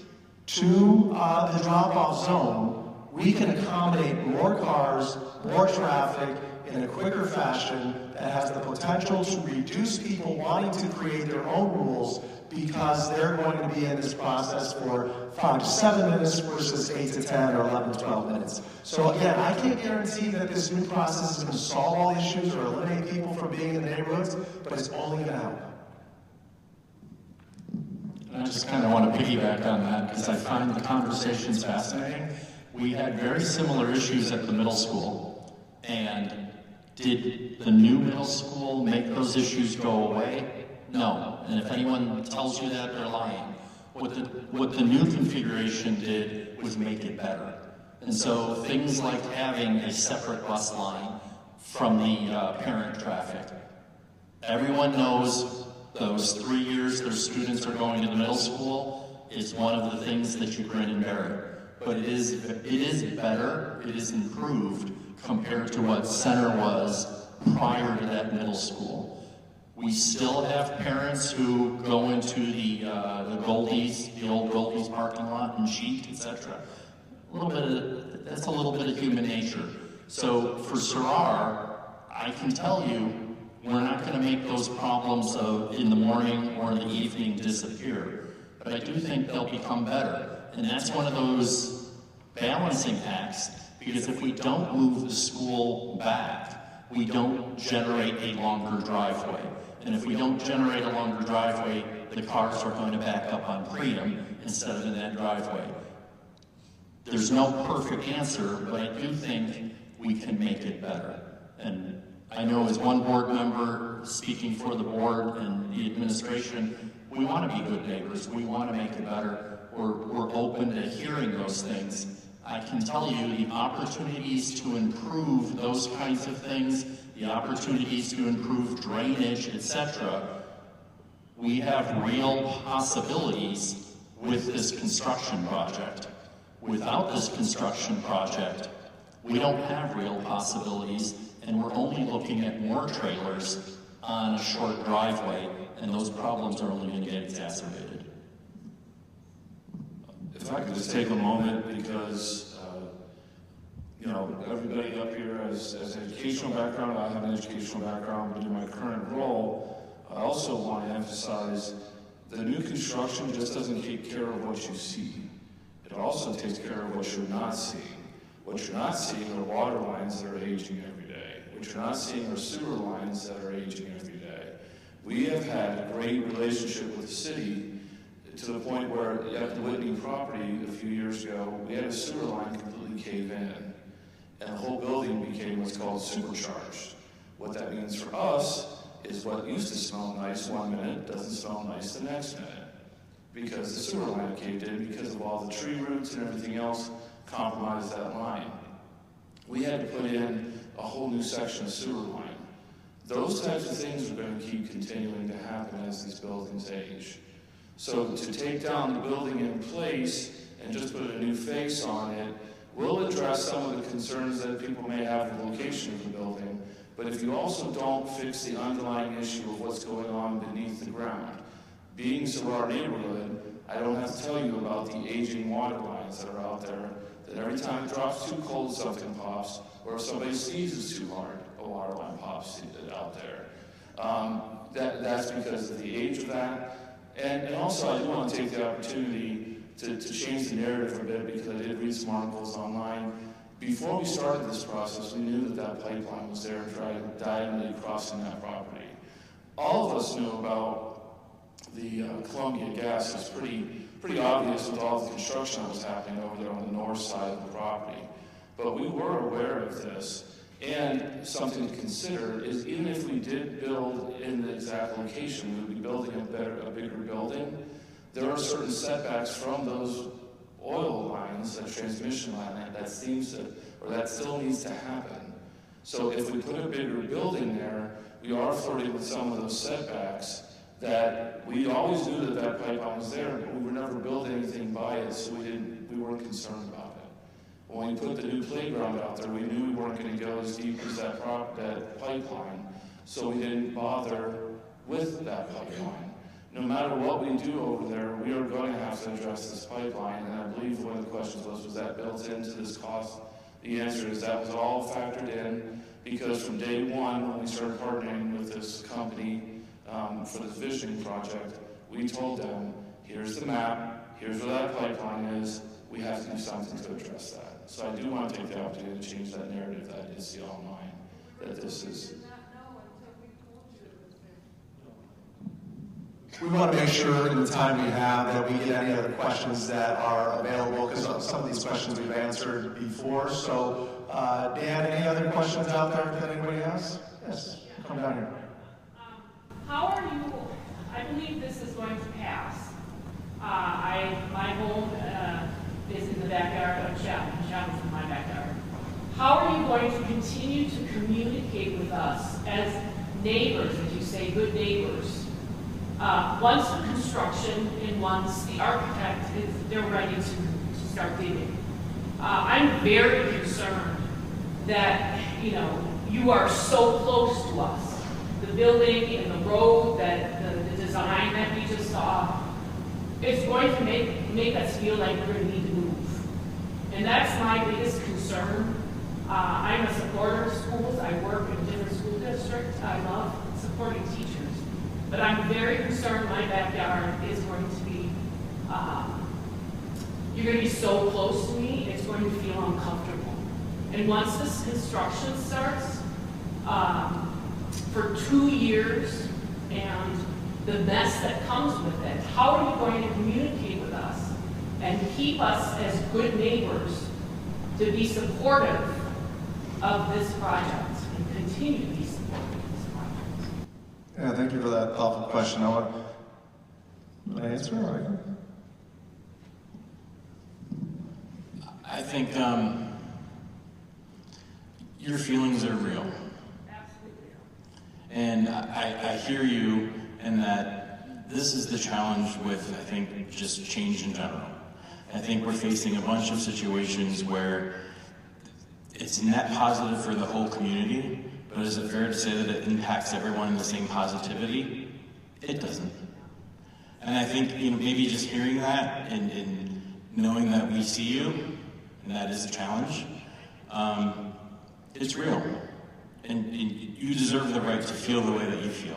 to the drop-off zone, we can accommodate more cars, more traffic in a quicker fashion that has the potential to reduce people wanting to create their own rules, because they're going to be in this process for 5 to 7 minutes versus 8 to 10 or 11 to 12 minutes. So again, I can't guarantee that this new process is going to solve all issues or eliminate people from being in the neighborhoods, but it's only going to help. And I just kind of want to piggyback on that because I find the conversations fascinating. We had very similar issues at the middle school, and did the new middle school make those issues go away? No. And if anyone tells you that, they're lying. What the new configuration did was make it better. And so things like having a separate bus line from the parent traffic. Everyone knows those 3 years their students are going to the middle school is one of the things that you grin and bear it. But it is better, it is improved compared to what Center was prior to that middle school. We still have parents who go into the Goldies, the old Goldies parking lot and cheat, etc. That's a little bit of human nature. So for Sarar, I can tell you, we're not going to make those problems in the morning or in the evening disappear. But I do think they'll become better. And that's one of those balancing acts, Because if we don't move the school back, we don't generate a longer driveway. And if we don't generate a longer driveway, the cars are going to back up on Freedom instead of in that driveway. There's no perfect answer, but I do think we can make it better. And I know as one board member speaking for the board and the administration, we want to be good neighbors. We want to make it better. We're open to hearing those things. I can tell you the opportunities to improve those kinds of things, the opportunities to improve drainage, etc., we have real possibilities with this construction project. Without this construction project, we don't have real possibilities, and we're only looking at more trailers on a short driveway, and those problems are only going to get exacerbated. If I could just take a moment, because you know, everybody up here has an educational background. I have an educational background, but in my current role, I also want to emphasize the new construction just doesn't take care of what you see. It also takes care of what you're not seeing. What you're not seeing are water lines that are aging every day. What you're not seeing are sewer lines that are aging every day. We have had a great relationship with the city to the point where at the Whitney property a few years ago, we had a sewer line completely cave in, and the whole building became what's called supercharged. What that means for us is what used to smell nice 1 minute doesn't smell nice the next minute, because the sewer line caved in because of all the tree roots and everything else compromised that line. We had to put in a whole new section of sewer line. Those types of things are going to keep continuing to happen as these buildings age. So to take down the building in place and just put a new face on it will address some of the concerns that people may have with the location of the building. But if you also don't fix the underlying issue of what's going on beneath the ground, being Sarar neighborhood, I don't have to tell you about the aging water lines that are out there, that every time it drops too cold, something pops, or if somebody sneezes too hard, a water line pops out there. That's because of the age of that. And also, I do want to take the opportunity to change the narrative a bit, because I did read some articles online. Before we started this process, we knew that that pipeline was there, diagonally crossing that property. All of us knew about the Columbia gas. It's pretty obvious with all the construction that was happening over there on the north side of the property. But we were aware of this. And something to consider is, even if we did build in the exact location, we would be building a bigger building. There are certain setbacks from those oil lines, that transmission line, that still needs to happen. So if we put a bigger building there, we are flirting with some of those setbacks that we always knew that that pipeline was there, but we were never building anything by it, so we weren't concerned about it. When we put the new playground out there, we knew we weren't going to go as deep as that pipeline, so we didn't bother with that pipeline. No matter what we do over there, we are going to have to address this pipeline, and I believe one of the questions was that built into this cost? The answer is that was all factored in, because from day one, when we started partnering with this company for this visioning project, we told them, here's the map, here's where that pipeline is, we have to do something to address that. So I do want to take the opportunity to change that narrative that is the online, that this is. We want to make sure in the time we have that we get any other questions that are available, because some of these questions we've answered before. So, Dan, any other questions out there that anybody has? Yes, come down here. How are you, I believe this is going to pass. My home is in the backyard of Chapman. Chapman's in my backyard. How are you going to continue to communicate with us as neighbors, as you say, good neighbors? Once the construction and once the architect they're ready to start digging. I'm very concerned that, you are so close to us. The building and the road, the design that we just saw, it's going to make us feel like we're going to need to move. And that's my biggest concern. I'm a supporter of schools. I work in different school districts. I love supporting teachers. But I'm very concerned my backyard is going to be, you're going to be so close to me, it's going to feel uncomfortable. And once this construction starts, for 2 years and the mess that comes with it, how are you going to communicate with us and keep us as good neighbors to be supportive of this project and continue to be supportive of this project? Yeah, thank you for that thoughtful question. I want to answer, right? I think your feelings are real. And I hear you in that this is the challenge with, I think, just change in general. I think we're facing a bunch of situations where it's net positive for the whole community, but is it fair to say that it impacts everyone in the same positivity? It doesn't. And I think, maybe just hearing that and knowing that we see you, and that is a challenge, it's real. And you deserve the right to feel the way that you feel.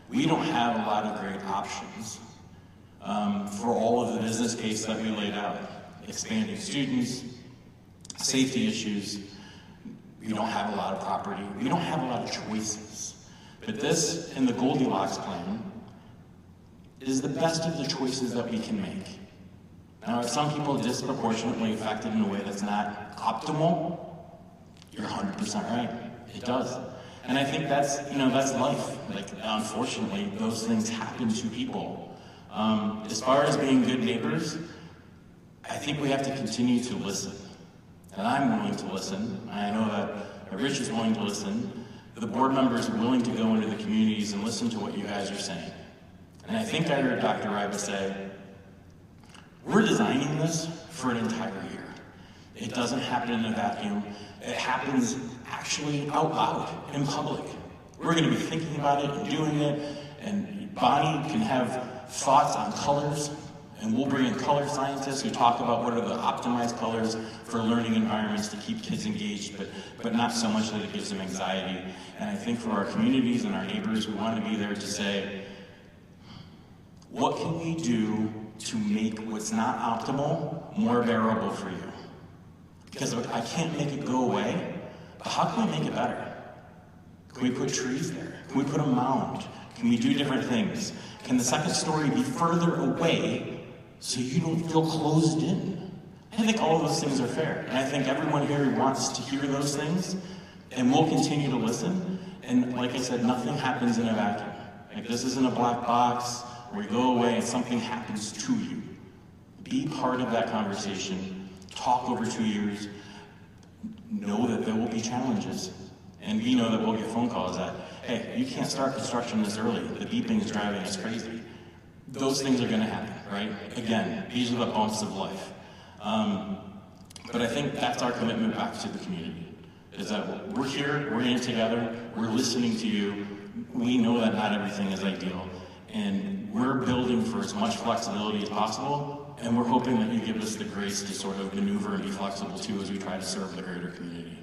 We don't have a lot of great options for all of the business case that we laid out. Expanding students, safety issues. We don't have a lot of property. We don't have a lot of choices. But this and the Goldilocks plan is the best of the choices that we can make. Now, if some people are disproportionately affected in a way that's not optimal, you're 100% right. It does. And I think that's life. Like, unfortunately, those things happen to people. As far as being good neighbors, I think we have to continue to listen. And I'm willing to listen. I know that Rich is willing to listen. The board members are willing to go into the communities and listen to what you guys are saying. And I think I heard Dr. Ryba say, we're designing this for an entire year. It doesn't happen in a vacuum. It happens actually out loud, in public. We're going to be thinking about it and doing it, and Bonnie can have thoughts on colors, and we'll bring in color scientists who talk about what are the optimized colors for learning environments to keep kids engaged, but not so much that it gives them anxiety. And I think for our communities and our neighbors, we want to be there to say, what can we do to make what's not optimal more bearable for you? Because I can't make it go away, but how can we make it better? Can we put trees there? Can we put a mound? Can we do different things? Can the second story be further away so you don't feel closed in? I think all of those things are fair. And I think everyone here wants to hear those things, and we'll continue to listen. And like I said, nothing happens in a vacuum. Like, this isn't a black box where you go away and something happens to you. Be part of that conversation. Talk over 2 years. Know that there will be challenges. And we know that we'll get phone calls that, hey, you can't start construction this early. The beeping is driving us crazy. Those things are going to happen, right? Again, these are the bumps of life. But I think that's our commitment back to the community, is that we're here, we're in it together, we're listening to you. We know that not everything is ideal. And we're building for as much flexibility as possible. And we're hoping that you give us the grace to sort of maneuver and be flexible too as we try to serve the greater community.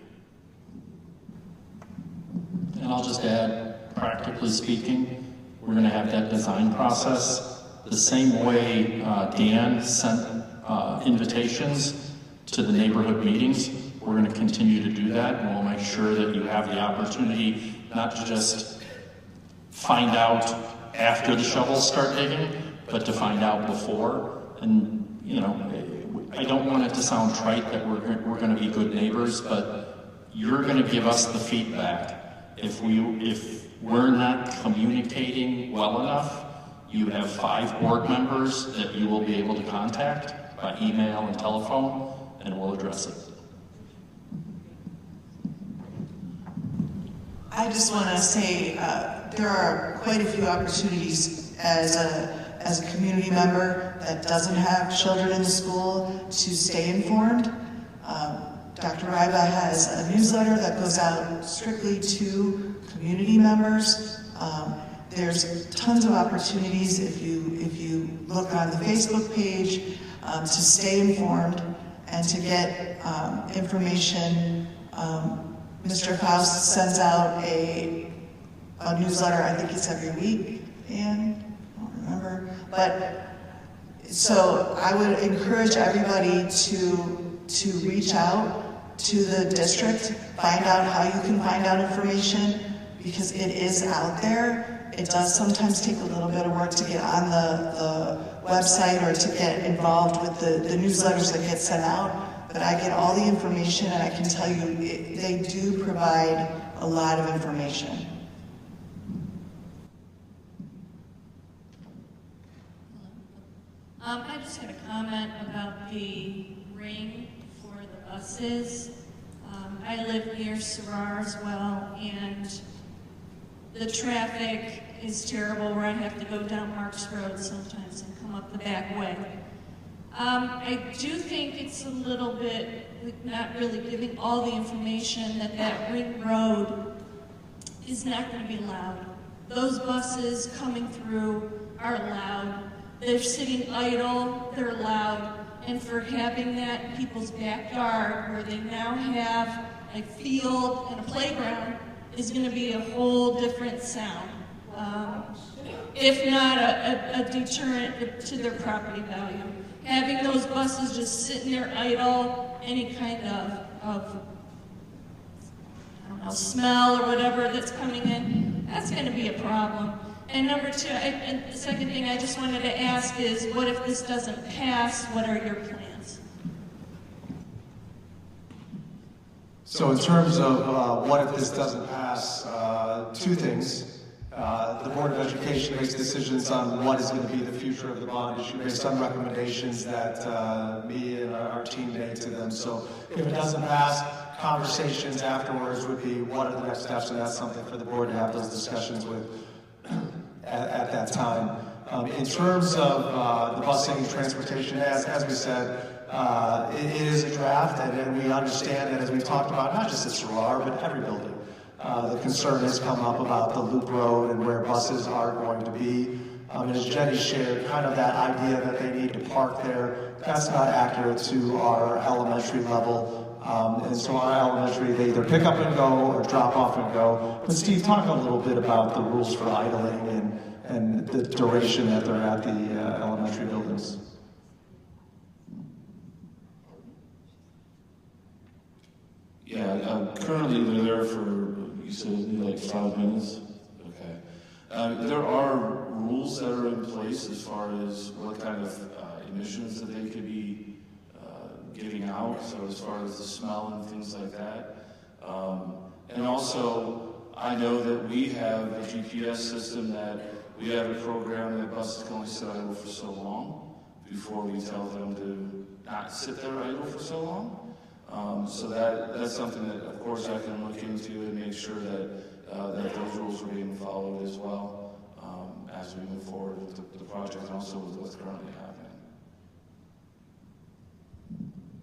And I'll just add, practically speaking, we're going to have that design process the same way Dan sent invitations to the neighborhood meetings. We're going to continue to do that, and we'll make sure that you have the opportunity not to just find out after the shovels start digging, but to find out before. And, I don't want it to sound trite that we're going to be good neighbors, but you're going to give us the feedback. If we're not communicating well enough, you have 5 board members that you will be able to contact by email and telephone, and we'll address it. I just want to say there are quite a few opportunities as a community member that doesn't have children in the school to stay informed. Dr. Ryba has a newsletter that goes out strictly to community members. There's tons of opportunities if you look on the Facebook page to stay informed and to get information. Mr. Faust sends out a newsletter, I think it's every week, and I don't remember. But so I would encourage everybody to reach out to the district, find out how you can find out information, because it is out there. It does sometimes take a little bit of work to get on the website or to get involved with the newsletters that get sent out, but I get all the information, and I can tell you they do provide a lot of information. I just got a comment about the ring for the buses. I live near Sarrar as well, and the traffic is terrible where I have to go down Marks Road sometimes and come up the back way. I do think it's a little bit not really giving all the information that ring road is not going to be allowed. Those buses coming through are allowed. They're sitting idle, they're loud, and for having that in people's backyard where they now have a field and a playground is going to be a whole different sound. If not a deterrent to their property value. Having those buses just sitting there idle, any kind of I don't know, smell or whatever that's coming in, that's going to be a problem. And number two, and the second thing I just wanted to ask is, what if this doesn't pass? What are your plans? So in terms of what if this doesn't pass, two things. The Board of Education makes decisions on what is going to be the future of the bond issue based on recommendations that me and our team made to them. So if it doesn't pass, conversations afterwards would be what are the next steps, and that's something for the board to have those discussions with at that time. In terms of the busing and transportation, as we said, it is a draft, and we understand that as we've talked about, not just at Sarrar, but every building. The concern has come up about the loop road and where buses are going to be. And as Jenny shared, kind of that idea that they need to park there, that's not accurate to our elementary level. And so our elementary, they either pick up and go or drop off and go. But Steve, talk a little bit about the rules for idling and the duration that they're at the elementary buildings. Yeah, currently they're there for, you said, like 5 minutes? Okay. There are rules that are in place as far as what kind of emissions that they could be giving out, so as far as the smell and things like that. And also, I know that we have a GPS system that we have a program that buses can only sit idle for so long before we tell them to not sit there idle for so long. So that's something that, of course, I can look into and make sure that that those rules are being followed as well as we move forward with the project and also with what's currently happening.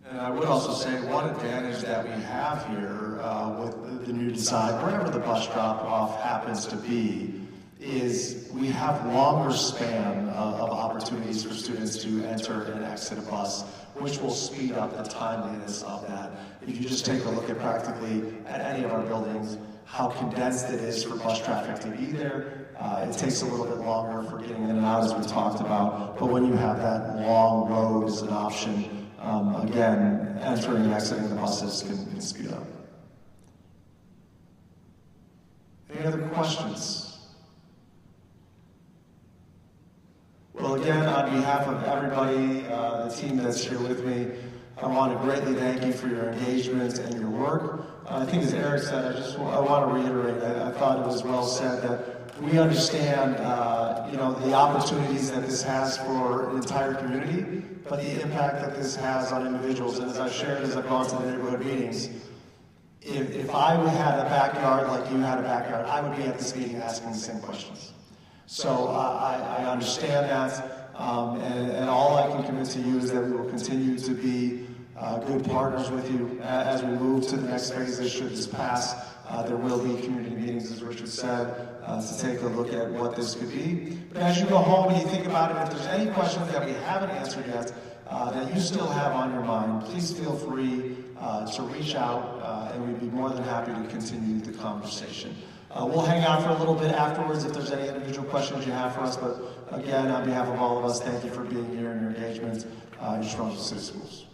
And I would also say one advantage that we have here with the new design, wherever the bus drop-off happens to be, is we have longer span of opportunities for students to enter and exit a bus, which will speed up the timeliness of that. If you just take a look at practically at any of our buildings, how condensed it is for bus traffic to be there. It takes a little bit longer for getting in and out, as we talked about, but when you have that long road as an option, again, entering and exiting the buses can speed up. Any other questions? Well, again, on behalf of everybody, the team that's here with me, I want to greatly thank you for your engagement and your work. I think as Eric said, I want to reiterate, I thought it was well said that we understand, the opportunities that this has for an entire community, but the impact that this has on individuals. And as I've shared as I've gone to the neighborhood meetings, if I had a backyard like you had a backyard, I would be at this meeting asking the same questions. So I understand that, and all I can commit to you is that we will continue to be good partners with you as we move to the next phase. Should this pass, there will be community meetings, as Richard said, to take a look at what this could be. But as you go home and you think about it, if there's any questions that we haven't answered yet that you still have on your mind, please feel free to reach out, and we'd be more than happy to continue the conversation. We'll hang out for a little bit afterwards if there's any individual questions you have for us, but again, on behalf of all of us, thank you for being here and your engagement in Strongsville City Schools.